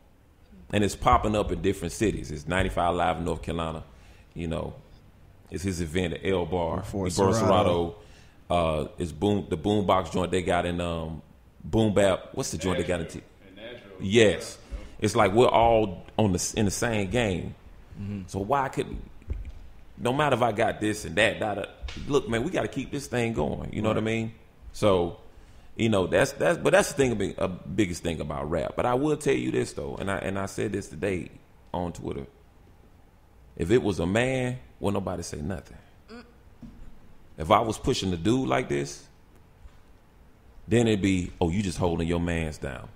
Speaker 1: And it's popping up in different cities. It's 95 Live in North Carolina. It's his event at L Bar.
Speaker 5: Before
Speaker 1: Serato. It's the Boombox joint they got in Boom Bap. What's the joint they got in? Yes, it's like we're all in the same game. So why no matter if I got this and that, look, man, we got to keep this thing going. You know what I mean? So, that's the thing, biggest thing about rap. But I will tell you this though, and I said this today on Twitter. If it was a man, wouldn't nobody say nothing. If I was pushing the dude like this, then it'd be, oh, you just holding your mans down.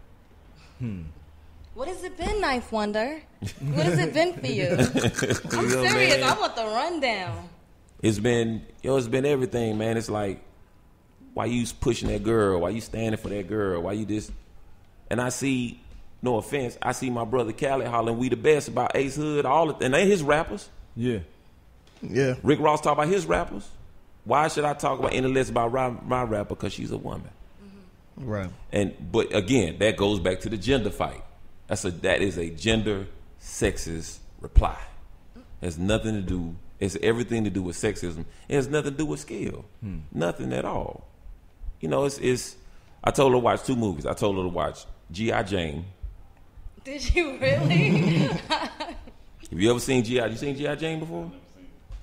Speaker 4: What has it been, Knife Wonder? What has it been for you? I'm serious. Man. I want the rundown.
Speaker 1: It's been everything, man. It's like, why you pushing that girl? Why you standing for that girl? Why you this? And I see, no offense, I see my brother Khaled hollering, we the best about Ace Hood, and they his rappers.
Speaker 5: Yeah.
Speaker 1: Rick Ross talk about his rappers. Why should I talk about any less about my rapper? Because she's a woman.
Speaker 5: Right.
Speaker 1: But again, that goes back to the gender fight. That is a gender sexist reply. It has nothing to do. It's everything to do with sexism. It has nothing to do with skill. Nothing at all. It's. I told her to watch 2 movies. I told her to watch G.I. Jane.
Speaker 4: Did you really?
Speaker 1: Have you ever seen G.I.? You seen G.I. Jane before?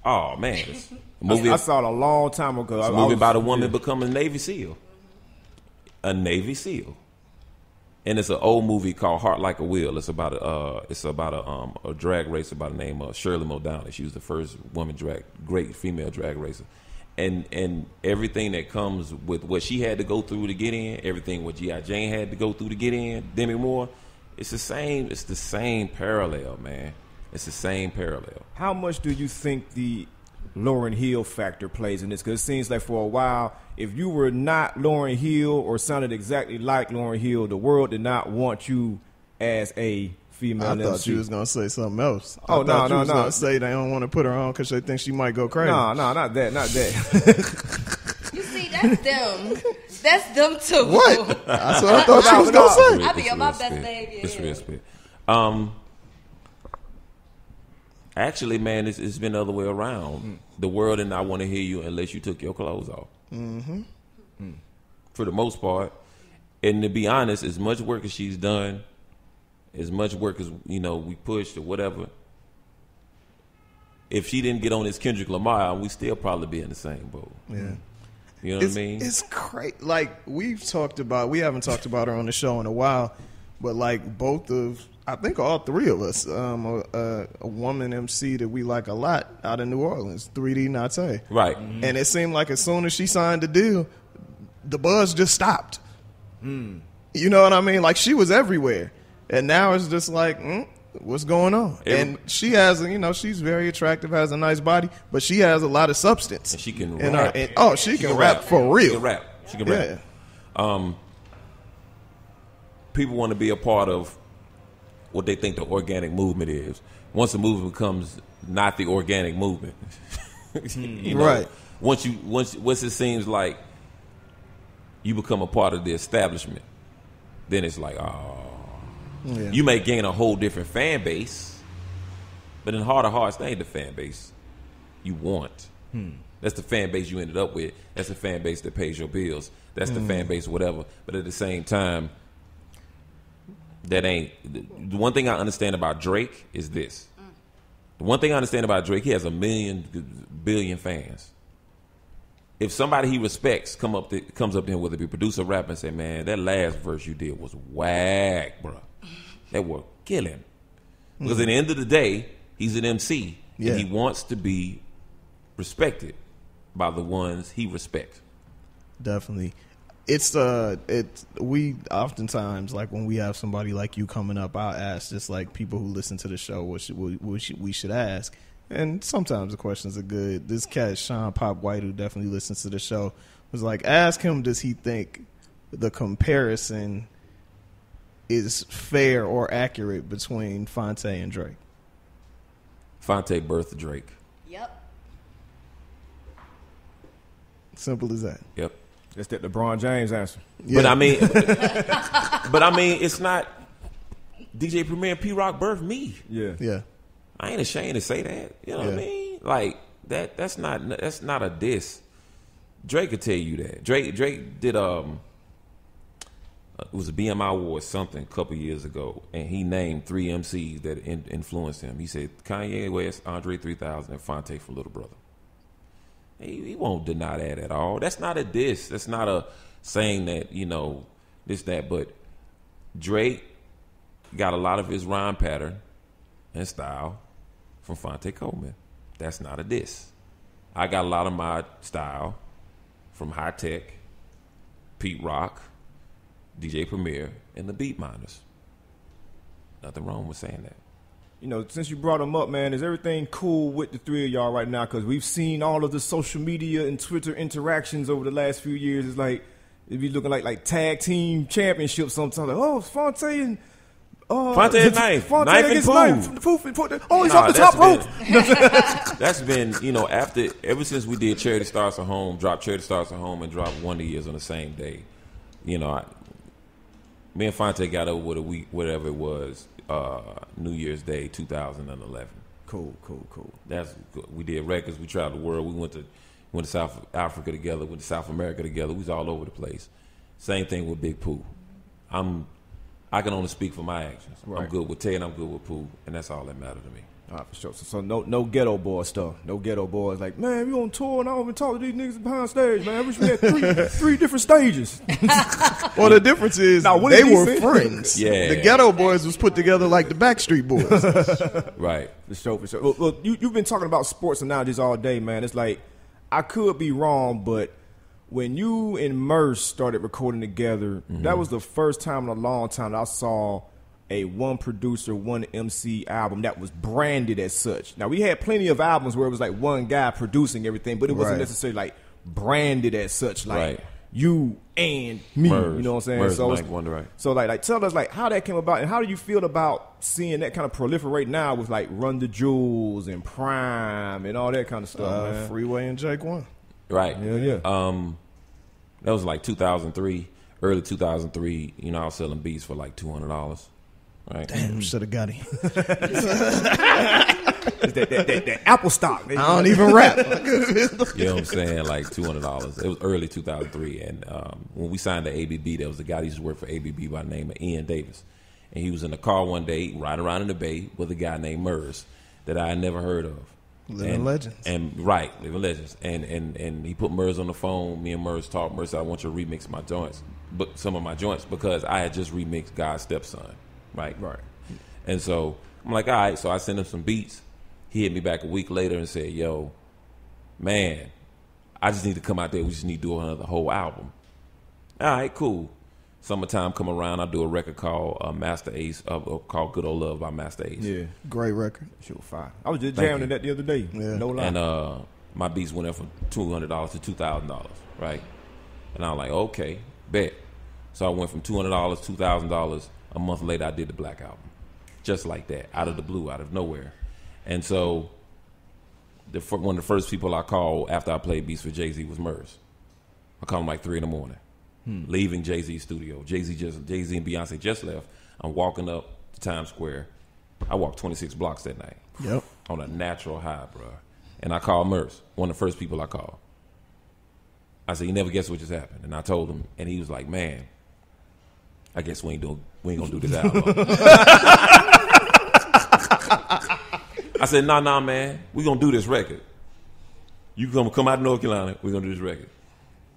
Speaker 1: Oh man, it's a movie.
Speaker 3: I saw it a long time ago.
Speaker 1: It's a movie about a woman becoming a Navy SEAL. A Navy SEAL, and it's an old movie called Heart Like a Wheel. It's about a drag racer by the name of Shirley Muldowney. She was the first great female drag racer, and everything that comes with what she had to go through to get in, everything what G.I. Jane had to go through to get in, Demi Moore, it's the same parallel, man. It's the same parallel.
Speaker 3: How much do you think the Lauryn Hill factor plays in this? Because it seems like for a while, if you were not Lauryn Hill or sounded exactly like Lauryn Hill, the world did not want you as a female MC.
Speaker 5: I thought you was going to say something else.
Speaker 3: Oh, no.
Speaker 5: You was going to say they don't want to put her on because they think she might go crazy.
Speaker 3: No, not that.
Speaker 4: You see, that's them. That's them too.
Speaker 5: What? That's what I thought you was going to say.
Speaker 4: I be on my best behavior.
Speaker 1: It's real spit. Actually, man, it's been the other way around. The world did not want to hear you unless you took your clothes off. For the most part. And to be honest, as much work as she's done, as much work as, we pushed or whatever, if she didn't get on this Kendrick Lamar, we still probably be in the same boat.
Speaker 5: Yeah.
Speaker 1: You know what I mean?
Speaker 5: It's crazy. Like, we haven't talked about her on the show in a while, but like I think all 3 of us, a woman MC that we like a lot out of New Orleans, 3D Nate.
Speaker 1: Right.
Speaker 5: And it seemed like as soon as she signed the deal, the buzz just stopped. You know what I mean? Like, she was everywhere. And now it's just like, what's going on? And she has, she's very attractive, has a nice body, but she has a lot of substance.
Speaker 1: And she can rap.
Speaker 5: She can rap for real.
Speaker 1: She can rap. people want to be a part of what they think the organic movement is. Once the movement becomes not the organic movement, you know,
Speaker 5: Right.
Speaker 1: Once it seems like you become a part of the establishment, then it's like,
Speaker 5: Yeah.
Speaker 1: you may gain a whole different fan base, but in heart of hearts, that ain't the fan base you want. That's the fan base you ended up with. That's the fan base that pays your bills. That's the fan base, whatever. But at the same time, that ain't the one thing I understand about Drake is this. The one thing I understand about Drake, he has 1 billion fans. If somebody he respects comes up to him, whether it be producer, rapper, and say, "Man, that last verse you did was whack, bro. That was killing." Because at the end of the day, he's an MC,
Speaker 5: Yeah.
Speaker 1: and he wants to be respected by the ones he respects.
Speaker 5: Definitely. We oftentimes, like when we have somebody like you coming up, I'll ask just like people who listen to the show what we should ask. And sometimes the questions are good. This cat, Sean Pop White, who definitely listens to the show, was like, ask him, does he think the comparison is fair or accurate between Fonte and Drake?
Speaker 1: Fonte birthed Drake.
Speaker 4: Yep.
Speaker 5: Simple as that.
Speaker 1: Yep.
Speaker 3: That's that LeBron James answer.
Speaker 5: Yeah.
Speaker 1: But I mean, it's not DJ Premier and P Rock birthed me.
Speaker 5: Yeah.
Speaker 1: I ain't ashamed to say that. You know what I mean? Like that's not a diss. Drake could tell you that. Drake did it was a BMI Award something a couple years ago, and he named 3 MCs that influenced him. He said Kanye West, Andre 3000, and Fonte from Little Brother. He won't deny that at all. That's not a diss. That's not a saying that, you know, this, that. But Drake got a lot of his rhyme pattern and style from Fonte Coleman. That's not a diss. I got a lot of my style from High Tech, Pete Rock, DJ Premier, and the Beat Miners. Nothing wrong with saying that.
Speaker 3: You know, since you brought them up, man, is everything cool with the three of y'all right now? Because we've seen all of the social media and Twitter interactions over the last few years. It's like, it be looking like tag team championships sometimes. Like, oh, Fonte and...
Speaker 1: Fonte and Knife.
Speaker 3: Fonte
Speaker 1: Knife and
Speaker 3: against
Speaker 1: Pooh.
Speaker 3: Knife. Oh, he's off the top rope.
Speaker 1: That's been, you know, ever since we did Charity Starts at Home, dropped Charity Starts at Home and dropped Wonder Years on the same day, you know, me and Fonte got over with a week, whatever it was, New Year's Day 2011.
Speaker 3: Cool.
Speaker 1: We did records. We traveled the world. We went to South Africa together. Went to South America together. We was all over the place. Same thing with Big Pooh. I can only speak for my actions.
Speaker 3: Right.
Speaker 1: I'm good with Tay and I'm good with Pooh, and that's all that matters to me.
Speaker 3: All right, for sure. So no ghetto boy stuff. No ghetto boys like, man, we on tour and I don't even talk to these niggas behind stage, man. I wish we had three different stages.
Speaker 5: Well, the difference is
Speaker 3: Now, what
Speaker 5: they
Speaker 3: did he
Speaker 5: were
Speaker 3: say?
Speaker 5: friends.
Speaker 1: Yeah.
Speaker 5: The Ghetto Boys was put together like the Backstreet Boys.
Speaker 1: Right.
Speaker 3: For sure. Well, you've been talking about sports analogies all day, man. It's like, I could be wrong, but when you and Merce started recording together, that was the first time in a long time that I saw a one producer, one MC album that was branded as such. Now, we had plenty of albums where it was like one guy producing everything, but it wasn't
Speaker 5: Right.
Speaker 3: necessarily like branded as such, like
Speaker 1: Right.
Speaker 3: you and me.
Speaker 1: Merge.
Speaker 3: You know what I'm saying?
Speaker 1: Merge
Speaker 3: So,
Speaker 1: Mike Wonder, right.
Speaker 3: so like tell us like how that came about and how do you feel about seeing that kind of proliferate now with like Run the Jewels and Prime and all that kind of stuff, man.
Speaker 5: Freeway and Jake One.
Speaker 1: Right.
Speaker 3: Yeah.
Speaker 1: That was like 2003, early 2003. You know, I was selling beats for like $200. Right.
Speaker 5: Damn, should have got him.
Speaker 3: that Apple stock.
Speaker 5: I don't even rap.
Speaker 1: You know what I'm saying? Like $200. It was early 2003. And when we signed to ABB, there was a guy that used to work for ABB by the name of Ian Davis. And he was in the car one day, riding around in the Bay with a guy named Murs that I had never heard of.
Speaker 5: Living legends.
Speaker 1: Living legends. And he put Murs on the phone. Me and Murs talked. Murs said, I want you to remix my joints, but some of my joints, because I had just remixed God's Stepson. Right. And so I'm like, all right. So I sent him some beats. He hit me back a week later and said, yo, man, I just need to come out there. We just need to do another whole album. All right, cool. Summertime come around, I do a record called Master Ace, called Good Old Love by Master Ace.
Speaker 3: Yeah.
Speaker 5: Great record.
Speaker 3: Sure, fine. I was just
Speaker 1: Thank
Speaker 3: jamming
Speaker 1: you.
Speaker 3: to that the other day.
Speaker 5: Yeah.
Speaker 3: No lie.
Speaker 1: And my beats went up from $200 to $2,000, right? And I was like, okay, bet. So I went from $200, $2,000. A month later, I did the Black Album. Just like that, out of the blue, out of nowhere. And so one of the first people I called after I played beats for Jay-Z was Murs. I called him like 3 a.m, leaving Jay-Z's studio. Jay-Z and Beyonce just left. I'm walking up to Times Square. I walked 26 blocks that night.
Speaker 5: Yep.
Speaker 1: On a natural high, bro. And I called Murs, one of the first people I called. I said, you never guess what just happened. And I told him, and he was like, man, I guess we ain't gonna do this album. I said, nah, man, we gonna do this record. You come out of North Carolina, we're gonna do this record.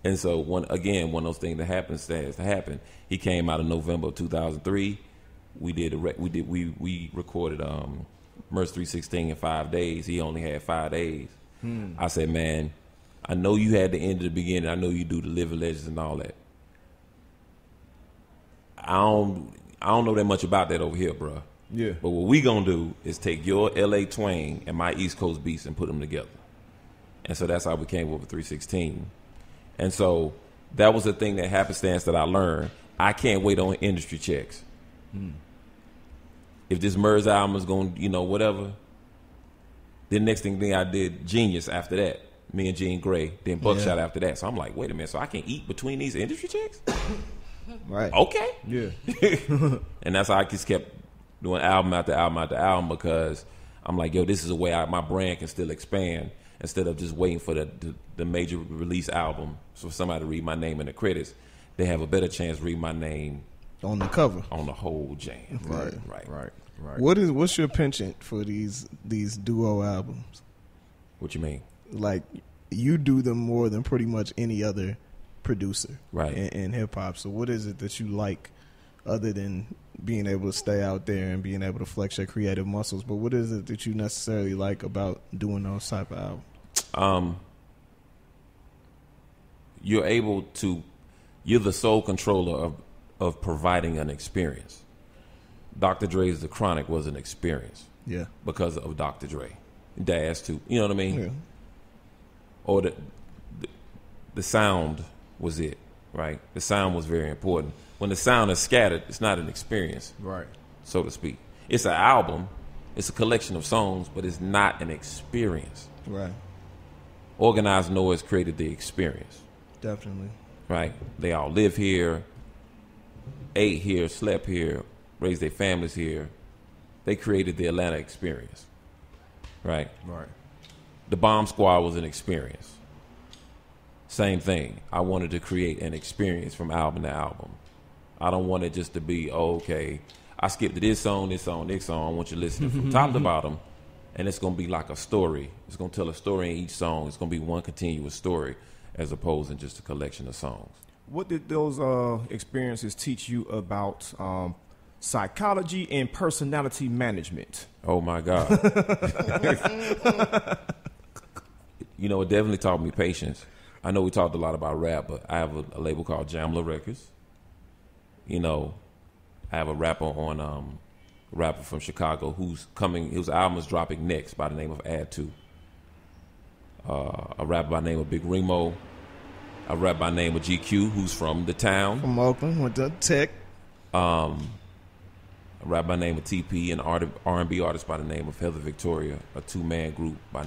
Speaker 1: And so one of those things that happens to happen. He came out in November of 2003. We recorded Murs 316 in 5 days. He only had 5 days. I said, man, I know you had the end of the beginning. I know you do the Living Legends and all that. I don't know that much about that over here, bro.
Speaker 3: Yeah.
Speaker 1: But what we gonna do is take your LA twang and my East Coast beats and put them together. And so that's how we came up with 316. And so that was the thing that happenstance that I learned. I can't wait on industry checks. If this Murs album is going, whatever. Then next thing I did Genius after that. Me and Gene Gray. Then Buckshot after that. So I'm like, wait a minute. So I can eat between these industry checks?
Speaker 5: Right.
Speaker 1: Okay.
Speaker 3: Yeah.
Speaker 1: And that's how I just kept doing album after album after album, because I'm like, yo, this is a way my brand can still expand instead of just waiting for the major release album. So for somebody to read my name in the credits, they have a better chance to read my name
Speaker 5: on the cover,
Speaker 1: on the whole jam.
Speaker 3: Right.
Speaker 5: What's your penchant for these duo albums?
Speaker 1: What you mean?
Speaker 5: Like, you do them more than pretty much any other producer,
Speaker 1: right,
Speaker 5: in hip hop. So what is it that you like, other than being able to stay out there and being able to flex your creative muscles? But what is it that you necessarily like about doing those type of albums?
Speaker 1: You're the sole controller of providing an experience. Dr. Dre's The Chronic was an experience.
Speaker 5: Yeah.
Speaker 1: Because of Dr. Dre. Daz too. You know what I mean?
Speaker 5: Yeah.
Speaker 1: Or the sound was it, right? The sound was very important. When the sound is scattered, it's not an experience.
Speaker 3: Right.
Speaker 1: So to speak. It's an album. It's a collection of songs, but it's not an experience.
Speaker 5: Right.
Speaker 1: Organized Noise created the experience.
Speaker 5: Definitely.
Speaker 1: Right? They all live here, ate here, slept here, raised their families here. They created the Atlanta experience. Right?
Speaker 3: Right.
Speaker 1: The Bomb Squad was an experience. Same thing. I wanted to create an experience from album to album. I don't want it just to be, okay, I skipped to this song. I want you to listen from top to bottom, and it's going to be like a story. It's going to tell a story in each song. It's going to be one continuous story as opposed to just a collection of songs.
Speaker 3: What did those experiences teach you about psychology and personality management?
Speaker 1: Oh, my God. It definitely taught me patience. I know we talked a lot about rap, but I have a label called Jamla Records. I have a rapper from Chicago whose album is dropping next by the name of Add 2. A rapper by the name of Big Remo. A rapper by the name of GQ, who's from the town.
Speaker 5: From Oakland, went to Tech.
Speaker 1: A rapper by the name of TP, and R&B artist by the name of Heather Victoria, a 2-man group by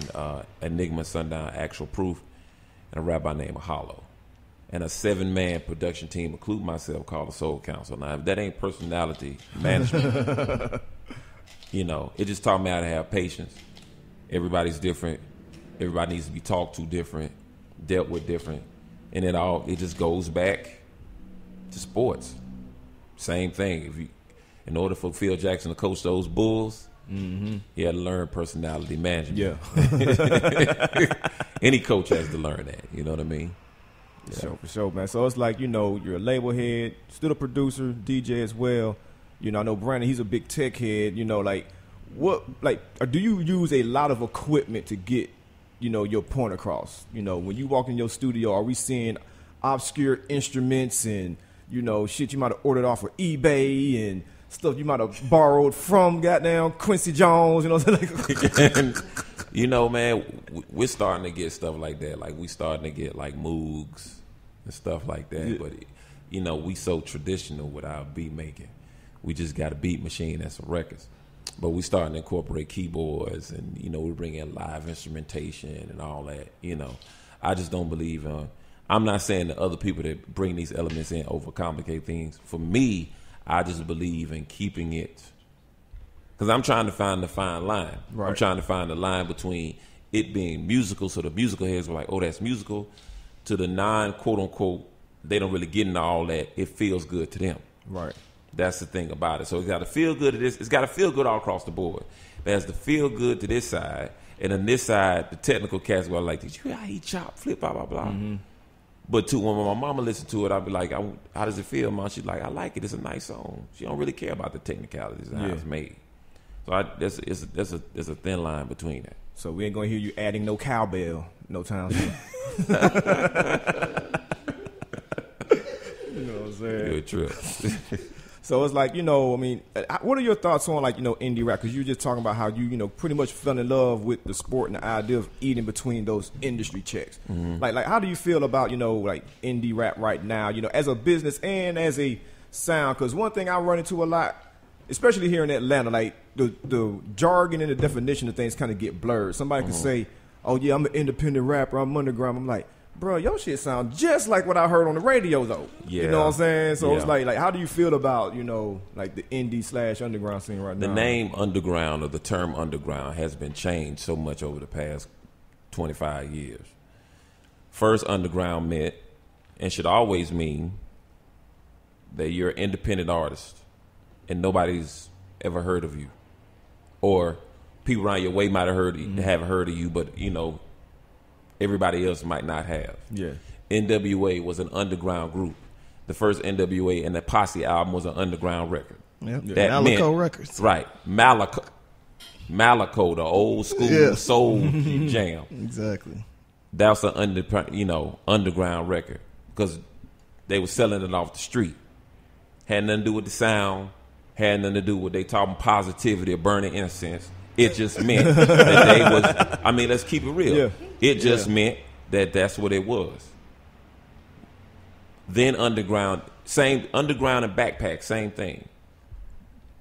Speaker 1: Enigma, Sundown, Actual Proof, and a rapper by the name of Hollow. And a 7-man production team, including myself, called the Soul Council. Now, if that ain't personality management, it just taught me how to have patience. Everybody's different. Everybody needs to be talked to different, dealt with different. And it just goes back to sports. Same thing. In order for Phil Jackson to coach those Bulls, he had to learn personality management.
Speaker 3: Yeah.
Speaker 1: Any coach has to learn that. You know what I mean?
Speaker 3: Yeah. For sure, man. So it's like, you're a label head, still a producer, DJ as well. I know Brandon, he's a big tech head. Do you use a lot of equipment to get, your point across? When you walk in your studio, are we seeing obscure instruments and, shit you might have ordered off of eBay and stuff you might have borrowed from goddamn Quincy Jones,
Speaker 1: Man, we're starting to get stuff like that. Like, we starting to get like Moogs and stuff like that.
Speaker 3: Yeah.
Speaker 1: But we so traditional with our beat making. We just got a beat machine and some records. But we starting to incorporate keyboards and, we bring in live instrumentation and all that, I just don't believe I'm not saying that other people that bring these elements in overcomplicate things. For me, I just believe in keeping it, because I'm trying to find the fine line.
Speaker 3: Right.
Speaker 1: I'm trying to find the line between it being musical, so the musical heads were like, oh, that's musical, to the non-quote-unquote, they don't really get into all that. It feels good to them.
Speaker 3: Right.
Speaker 1: That's the thing about it. So it's got to feel good to this. It's got to feel good all across the board. It has to feel good to this side. And on this side, the technical cats were like, did you hear how he chop, flip, blah, blah, blah.
Speaker 3: Mm-hmm.
Speaker 1: But when my mama listened to it, I'd be like, how does it feel, Mom? She's like, I like it. It's a nice song. She don't really care about the technicalities and how it's made. So there's a thin line between that.
Speaker 3: So we ain't going to hear you adding no cowbell no time soon. You know what I'm saying?
Speaker 1: Good trip.
Speaker 3: So it's like, what are your thoughts on, like, indie rap? Because you were just talking about how you, pretty much fell in love with the sport and the idea of eating between those industry checks. Mm-hmm. Like, how do you feel about, like, indie rap right now, as a business and as a sound? Because one thing I run into a lot, especially here in Atlanta, like, the jargon and the definition of things kind of get blurred. Somebody can say, oh, yeah, I'm an independent rapper, I'm underground. I'm like, bro, your shit sounds just like what I heard on the radio, though.
Speaker 1: Yeah.
Speaker 3: You know what I'm saying? So it's like, how do you feel about, like the indie / underground scene right now?
Speaker 1: The name underground, or the term underground, has been changed so much over the past 25 years. First, underground meant, and should always mean, that you're an independent artist and nobody's ever heard of you. Or people around your way might have heard of you, but, everybody else might not have.
Speaker 3: Yeah.
Speaker 1: NWA was an underground group. The first NWA and the Posse album was an underground record.
Speaker 5: Yep.
Speaker 1: That
Speaker 5: Malico Records.
Speaker 1: Right. Malico, the old school soul jam.
Speaker 5: Exactly.
Speaker 1: That was an underground record, because they were selling it off the street. Had nothing to do with the sound. Had nothing to do with they talking positivity or burning incense. It just meant that they was, let's keep it real.
Speaker 3: Yeah.
Speaker 1: It just meant that that's what it was. Then underground and backpack, same thing.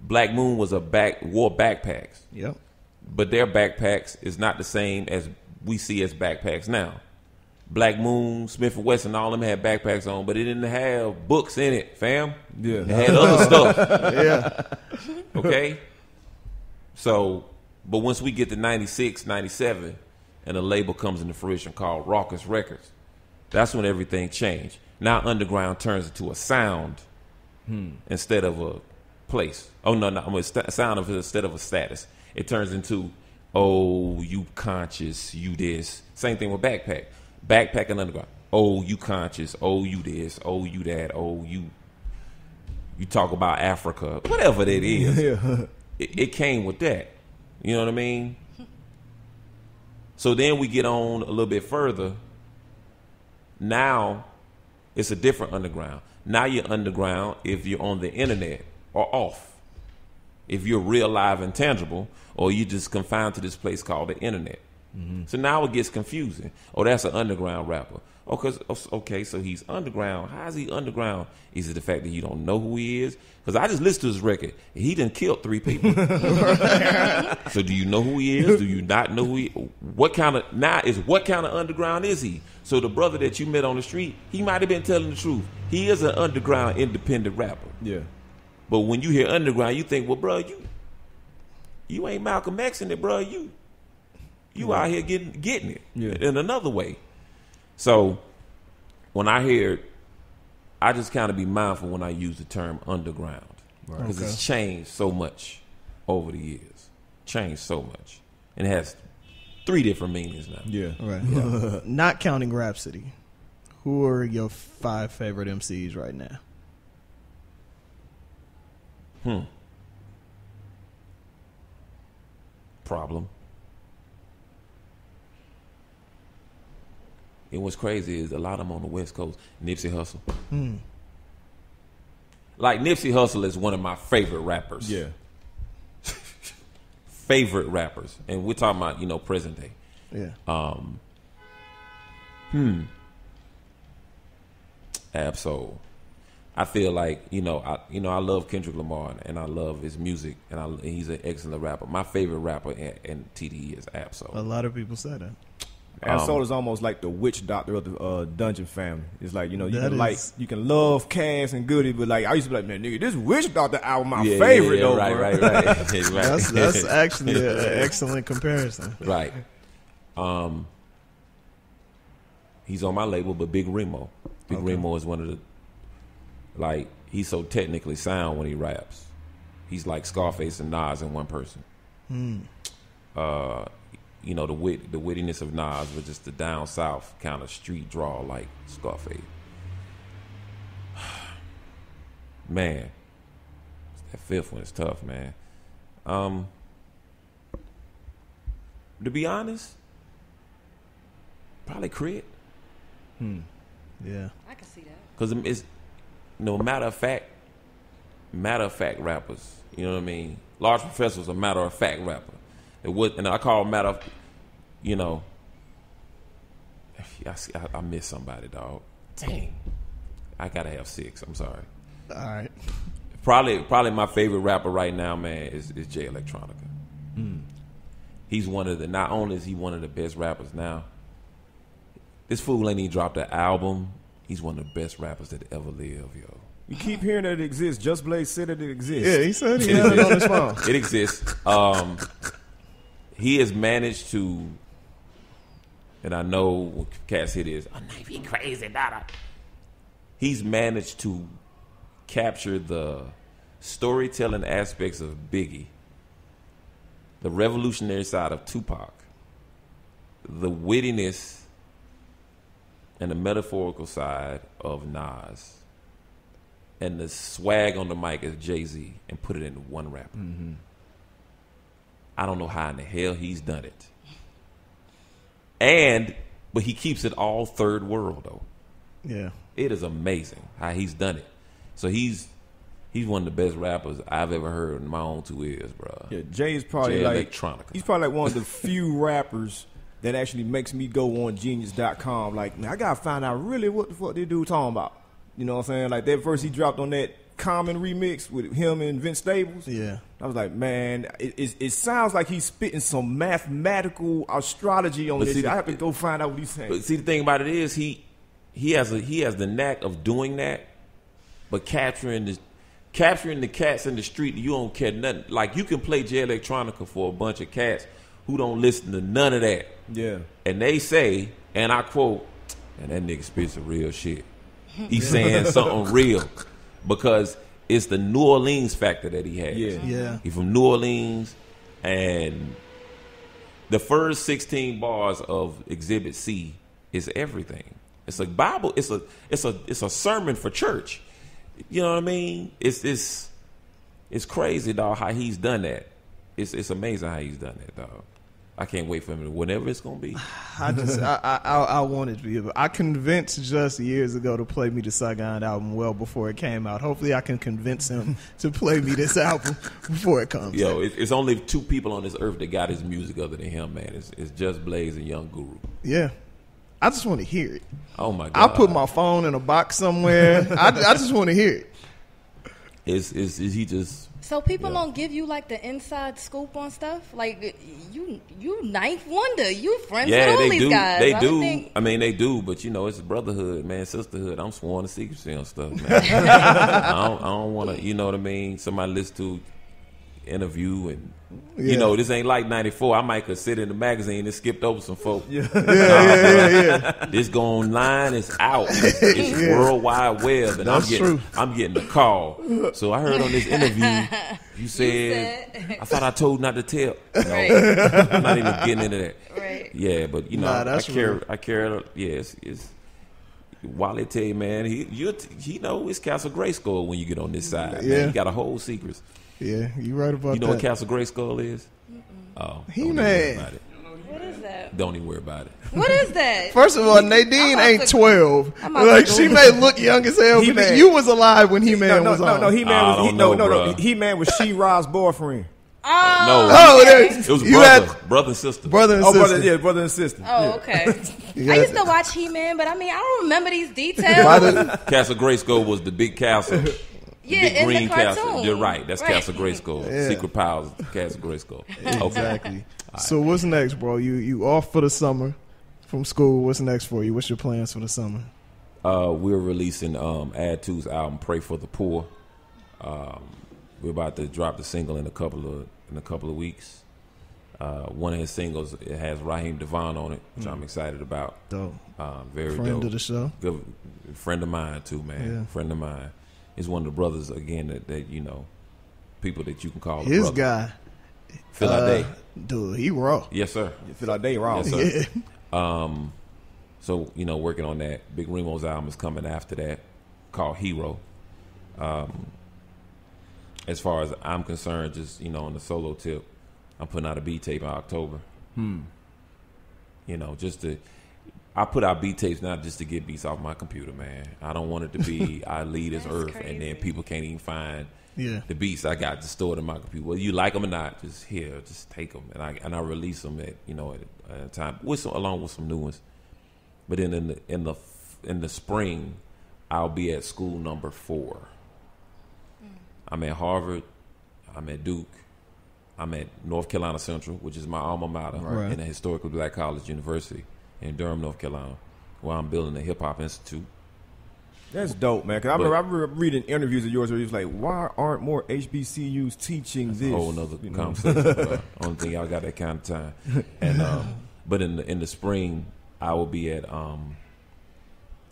Speaker 1: Black Moon wore backpacks.
Speaker 5: Yep.
Speaker 1: But their backpacks is not the same as we see as backpacks now. Black Moon, Smith & Wesson, all them had backpacks on, but it didn't have books in it, fam.
Speaker 3: Yeah.
Speaker 1: It had other stuff.
Speaker 5: Yeah.
Speaker 1: Okay? So, but once we get to 96, 97, and a label comes into fruition called Raucous Records, that's when everything changed. Now underground turns into a sound instead of a place. Oh, no, a sound instead of a status. It turns into, oh, you conscious, you this. Same thing with backpack. Backpack and underground. Oh, you conscious. Oh, you this. Oh, you that. Oh, you talk about Africa. Whatever that is.
Speaker 3: Yeah.
Speaker 1: It came with that. You know what I mean? So then we get on a little bit further. Now it's a different underground. Now you're underground if you're on the internet or off. If you're real, live, and tangible, or you just confined to this place called the internet. Mm-hmm. So now it gets confusing. Oh, that's an underground rapper. Okay, so he's underground. How is he underground? Is it the fact that you don't know who he is? Because I just listened to his record. He done killed 3 people. So do you know who he is? Do you not know who he is? What kind of underground is he? So the brother that you met on the street, he might have been telling the truth. He is an underground independent rapper.
Speaker 3: Yeah.
Speaker 1: But when you hear underground, you think, well, bro, you ain't Malcolm X in it, bro. You out here getting it in another way. So when I hear it, I just kind of be mindful when I use the term underground. Because it's changed so much over the years. Changed so much. And it has 3 different meanings now.
Speaker 3: Yeah.
Speaker 5: Right. Yeah. Not counting Rapsody, who are your 5 favorite MCs right now?
Speaker 1: Problem. And what's crazy is a lot of them on the West Coast. Nipsey Hussle. Like, Nipsey Hussle is one of my favorite rappers.
Speaker 3: Yeah.
Speaker 1: Favorite rappers. And we're talking about, present day.
Speaker 5: Yeah.
Speaker 1: Absol. I feel like I love Kendrick Lamar and I love his music and he's an excellent rapper. My favorite rapper in TDE is Ab-Soul.
Speaker 5: A lot of people say that.
Speaker 3: Ab-Soul is almost like the witch doctor of the Dungeon family. It's like, you can love Cass and Goody, but like I used to be like, man, nigga, this witch doctor album my favorite though.
Speaker 1: Right.
Speaker 5: That's actually an excellent comparison.
Speaker 1: Right. He's on my label, but Big Remo. Remo is one of the, like, he's so technically sound when he raps. He's like Scarface and Nas in one person. The wittiness of Nas, but just the down south kind of street draw like Scarface. Man, that fifth one is tough, man. To be honest, probably Crit.
Speaker 5: Yeah,
Speaker 4: I can see that.
Speaker 1: Because it's matter of fact rappers. You know what I mean? Large Professor's a matter of fact rapper. And I call matter of, I miss somebody, dog. Dang, I gotta have 6. I'm sorry.
Speaker 5: All right.
Speaker 1: Probably my favorite rapper right now, man, is Jay Electronica. He's not only is he one of the best rappers now. This fool ain't even dropped an album. He's one of the best rappers that ever lived, yo.
Speaker 3: You keep hearing that it exists. Just Blaze said that it exists.
Speaker 5: Yeah, he said he had it on his phone.
Speaker 1: It exists. He has managed to, and I know what Cass hit is, I'm not even crazy, dada. He's managed to capture the storytelling aspects of Biggie, the revolutionary side of Tupac, the wittiness and the metaphorical side of Nas, and the swag on the mic as Jay-Z, and put it into one rapper. I don't know how in the hell he's done it. But he keeps it all third world, though.
Speaker 5: Yeah.
Speaker 1: It is amazing how he's done it. So he's one of the best rappers I've ever heard in my own 2 ears, bro.
Speaker 3: Yeah, Jay is probably
Speaker 1: Jay
Speaker 3: like
Speaker 1: Electronica.
Speaker 3: He's probably like one of the few rappers that actually makes me go on Genius.com. Like, man, I gotta find out really what the fuck this dude talking about. You know what I'm saying? Like that verse he dropped on that Common remix with him and Vince Staples. Yeah, I was like, man, it sounds like he's spitting some mathematical astrology on this. I have to go find out what he's saying.
Speaker 1: But see, the thing about it is he has the knack of doing that, but capturing the cats in the street, you don't care nothing. Like, you can play Jay Electronica for a bunch of cats who don't listen to none of that.
Speaker 3: Yeah.
Speaker 1: And they say, and I quote, and that nigga spits some real shit. He's saying something real because it's the New Orleans factor that he has.
Speaker 5: Yeah.
Speaker 1: He's from New Orleans, and the first 16 bars of Exhibit C is everything. It's a Bible. It's a sermon for church. You know what I mean? It's crazy, dog, how he's done that. It's amazing how he's done that, dog. I can't wait for him to, whenever it's gonna be.
Speaker 5: I want it to be. I convinced Just years ago to play me the Saigon album well before it came out. Hopefully, I can convince him to play me this album before it comes.
Speaker 1: Yo, it's only 2 people on this earth that got his music other than him, man. It's Just Blaze and Young Guru.
Speaker 5: Yeah. I just want to hear it.
Speaker 1: Oh my God!
Speaker 5: I'll put my phone in a box somewhere. I just want to hear it.
Speaker 1: Is he just?
Speaker 4: So people don't give you like the inside scoop on stuff. Like you Ninth Wonder. You friends with all these guys.
Speaker 1: They do. I mean, they do. But it's brotherhood, man, sisterhood. I'm sworn to secrecy on stuff, man. I don't want to. You know what I mean? Somebody listen to interview and. This ain't like 94. I might could sit in the magazine and skipped over some folk. Yeah. This go online, it's out. It's World Wide Web, and I'm getting the call. So I heard on this interview, you said I thought I told not to tell. No, I'm not even getting into that.
Speaker 4: Right.
Speaker 1: Yeah, but I care. Yes, it's Wale tell you, man. He know it's Castle Grayskull when you get on this side.
Speaker 5: Yeah,
Speaker 1: man. You got a whole secrets.
Speaker 5: Yeah, you right about that.
Speaker 1: You know what Castle Grayskull is? Oh,
Speaker 5: He-Man.
Speaker 4: What is that?
Speaker 1: Don't even worry about it.
Speaker 4: What is that?
Speaker 5: First of all, Nadine ain't 12. Like, she may look young as hell. You was alive when He-Man was on.
Speaker 3: No, He-Man was She-Ra's boyfriend.
Speaker 1: No, it was brother and sister.
Speaker 5: Brother and sister.
Speaker 3: Brother and sister.
Speaker 4: Oh, okay. I used to watch He-Man, but I don't remember these details.
Speaker 1: Castle Grayskull was the big castle.
Speaker 4: Yeah,
Speaker 1: big
Speaker 4: in
Speaker 1: green
Speaker 4: the cartoon.
Speaker 1: castle. You're right. That's
Speaker 4: Right.
Speaker 1: Castle Grayskull.
Speaker 5: Yeah.
Speaker 1: Secret Powers, Castle Grayskull.
Speaker 5: Exactly. So what's next, bro? You off for the summer from school. What's next for you? What's your plans for the summer?
Speaker 1: We're releasing Add Two's album "Pray for the Poor." We're about to drop the single in a couple of weeks. One of his singles, it has Raheem Devon on it, which I'm excited about.
Speaker 5: Dope.
Speaker 1: Very
Speaker 5: Friend
Speaker 1: dope.
Speaker 5: of the show.
Speaker 1: Good friend of mine too, man.
Speaker 5: Yeah.
Speaker 1: Friend of mine. He's one of the brothers again that people that you can call
Speaker 5: His
Speaker 1: brother.
Speaker 5: guy.
Speaker 1: Phil Ade.
Speaker 5: Dude, he raw.
Speaker 1: Yes, sir.
Speaker 3: You feel like they wrong.
Speaker 1: Yes, sir.
Speaker 5: Yeah.
Speaker 1: So, working on that. Big Remo's album is coming after that, called Hero. As far as I'm concerned, just, on the solo tip, I'm putting out a beat tape in October. I put out beat tapes not just to get beats off my computer, man. I don't want it to be I lead as Earth
Speaker 4: crazy.
Speaker 1: and then people can't even find
Speaker 5: Yeah.
Speaker 1: the beats I got just stored in my computer. Whether you like them or not, just take them and I release them at a time along with some new ones. But then in the spring, I'll be at school number 4. I'm at Harvard. I'm at Duke. I'm at North Carolina Central, which is my alma mater,
Speaker 5: Right.
Speaker 1: in a historically black college university in Durham, North Carolina, where I'm building a hip hop institute.
Speaker 3: That's dope, man. Cause I remember reading interviews of yours where you was like, "Why aren't more HBCUs teaching this?"
Speaker 1: A whole nother conversation. Bro. Only thing y'all got that kind of time. And but in the spring, I will be at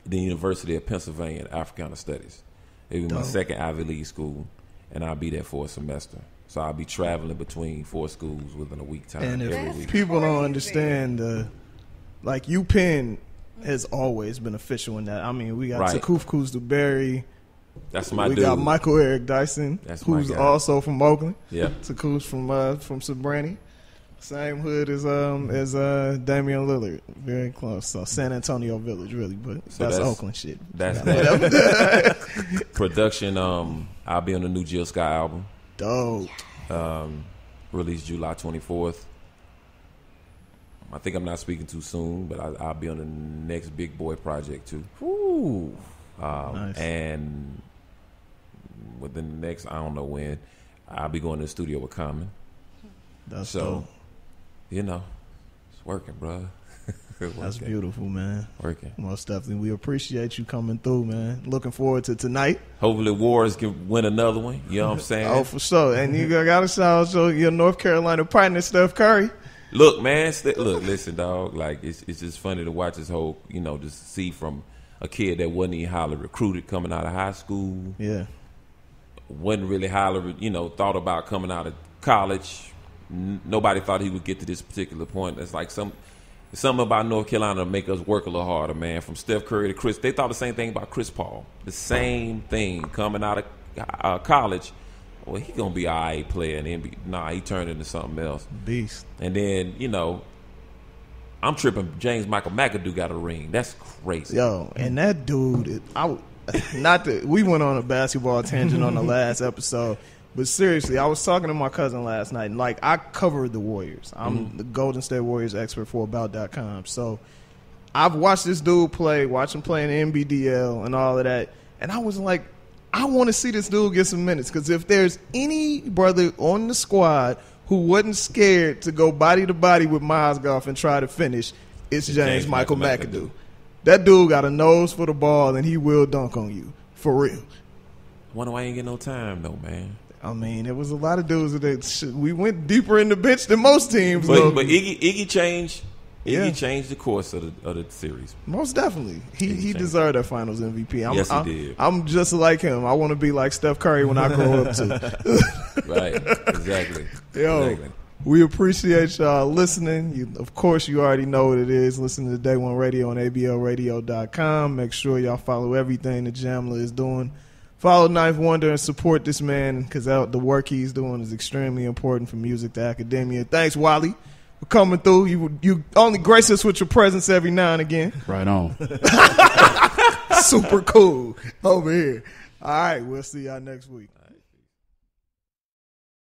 Speaker 1: the University of Pennsylvania in Africana Studies. It will be my second Ivy League school, and I'll be there for a semester. So I'll be traveling between 4 schools within a week time.
Speaker 5: And
Speaker 1: every
Speaker 5: if
Speaker 1: week.
Speaker 5: people don't understand, like UPenn has always been official in that. I mean, we got
Speaker 1: Right.
Speaker 5: Takuf Kuzduberry.
Speaker 1: That's my
Speaker 5: We
Speaker 1: dude.
Speaker 5: got Michael Eric Dyson,
Speaker 1: That's my
Speaker 5: who's
Speaker 1: guy.
Speaker 5: also from Oakland.
Speaker 1: Yeah.
Speaker 5: Takuf's from Sabrani. Same hood as Damian Lillard. Very close. So San Antonio Village, really, but
Speaker 1: So
Speaker 5: that's
Speaker 1: that's-
Speaker 5: Oakland shit.
Speaker 1: That's that. Production. I'll be on the new Jill Scott album.
Speaker 5: Dope.
Speaker 1: Released July 24th. I think I'm not speaking too soon, but I'll be on the next Big Boy project too.
Speaker 3: Ooh.
Speaker 5: Nice.
Speaker 1: And within the next, I don't know when, I'll be going to the studio with Common.
Speaker 5: That's
Speaker 1: So,
Speaker 5: dope.
Speaker 1: it's working, bro.
Speaker 5: That's beautiful, man.
Speaker 1: Working.
Speaker 5: Most definitely. We appreciate you coming through, man. Looking forward to tonight.
Speaker 1: Hopefully, Warriors can win another one. You know what I'm saying?
Speaker 5: Oh, for sure. And you got to shout out your North Carolina partner, Steph Curry.
Speaker 1: Look, man. Listen, dog. Like it's just funny to watch this whole, just see from a kid that wasn't even highly recruited coming out of high school.
Speaker 5: Yeah.
Speaker 1: Wasn't really highly, thought about coming out of college. Nobody thought he would get to this particular point. It's like something about North Carolina to make us work a little harder, man. From Steph Curry to Chris, they thought the same thing about Chris Paul. The same thing coming out of college. Well, he gonna be an all right player, and then he turned into something else.
Speaker 5: Beast.
Speaker 1: And then I'm tripping. James Michael McAdoo got a ring. That's crazy.
Speaker 5: Yo, and that dude, we went on a basketball tangent on the last episode, but seriously, I was talking to my cousin last night, and like I covered the Warriors. I'm the Golden State Warriors expert for About.com. So I've watched this dude play, watched him play in the NBDL and all of that, and I was like, I want to see this dude get some minutes, because if there's any brother on the squad who wasn't scared to go body to body with Mozgov and try to finish, it's James Michael McAdoo. That dude got a nose for the ball, and he will dunk on you. For real.
Speaker 1: Wonder why he ain't get no time, though, man.
Speaker 5: I mean, there was a lot of dudes that we went deeper in the bench than most teams.
Speaker 1: But
Speaker 5: though.
Speaker 1: Iggy changed.
Speaker 5: Yeah.
Speaker 1: Iggy changed the course of the series.
Speaker 5: Most definitely. He
Speaker 1: changed.
Speaker 5: deserved that finals MVP.
Speaker 1: Yes, he did.
Speaker 5: I'm just like him. I want to be like Steph Curry when I grow up, too.
Speaker 1: Right. Exactly.
Speaker 5: Yo,
Speaker 1: Exactly.
Speaker 5: we appreciate y'all listening. Of course, you already know what it is. Listen to Day One Radio on ABLradio.com. Make sure y'all follow everything that Jamla is doing. Follow Ninth Wonder and support this man, because the work he's doing is extremely important from music to academia. Thanks, Wally, for coming through. You only grace us with your presence every now and again.
Speaker 6: Right on.
Speaker 5: Super cool over here. All right, we'll see y'all next week.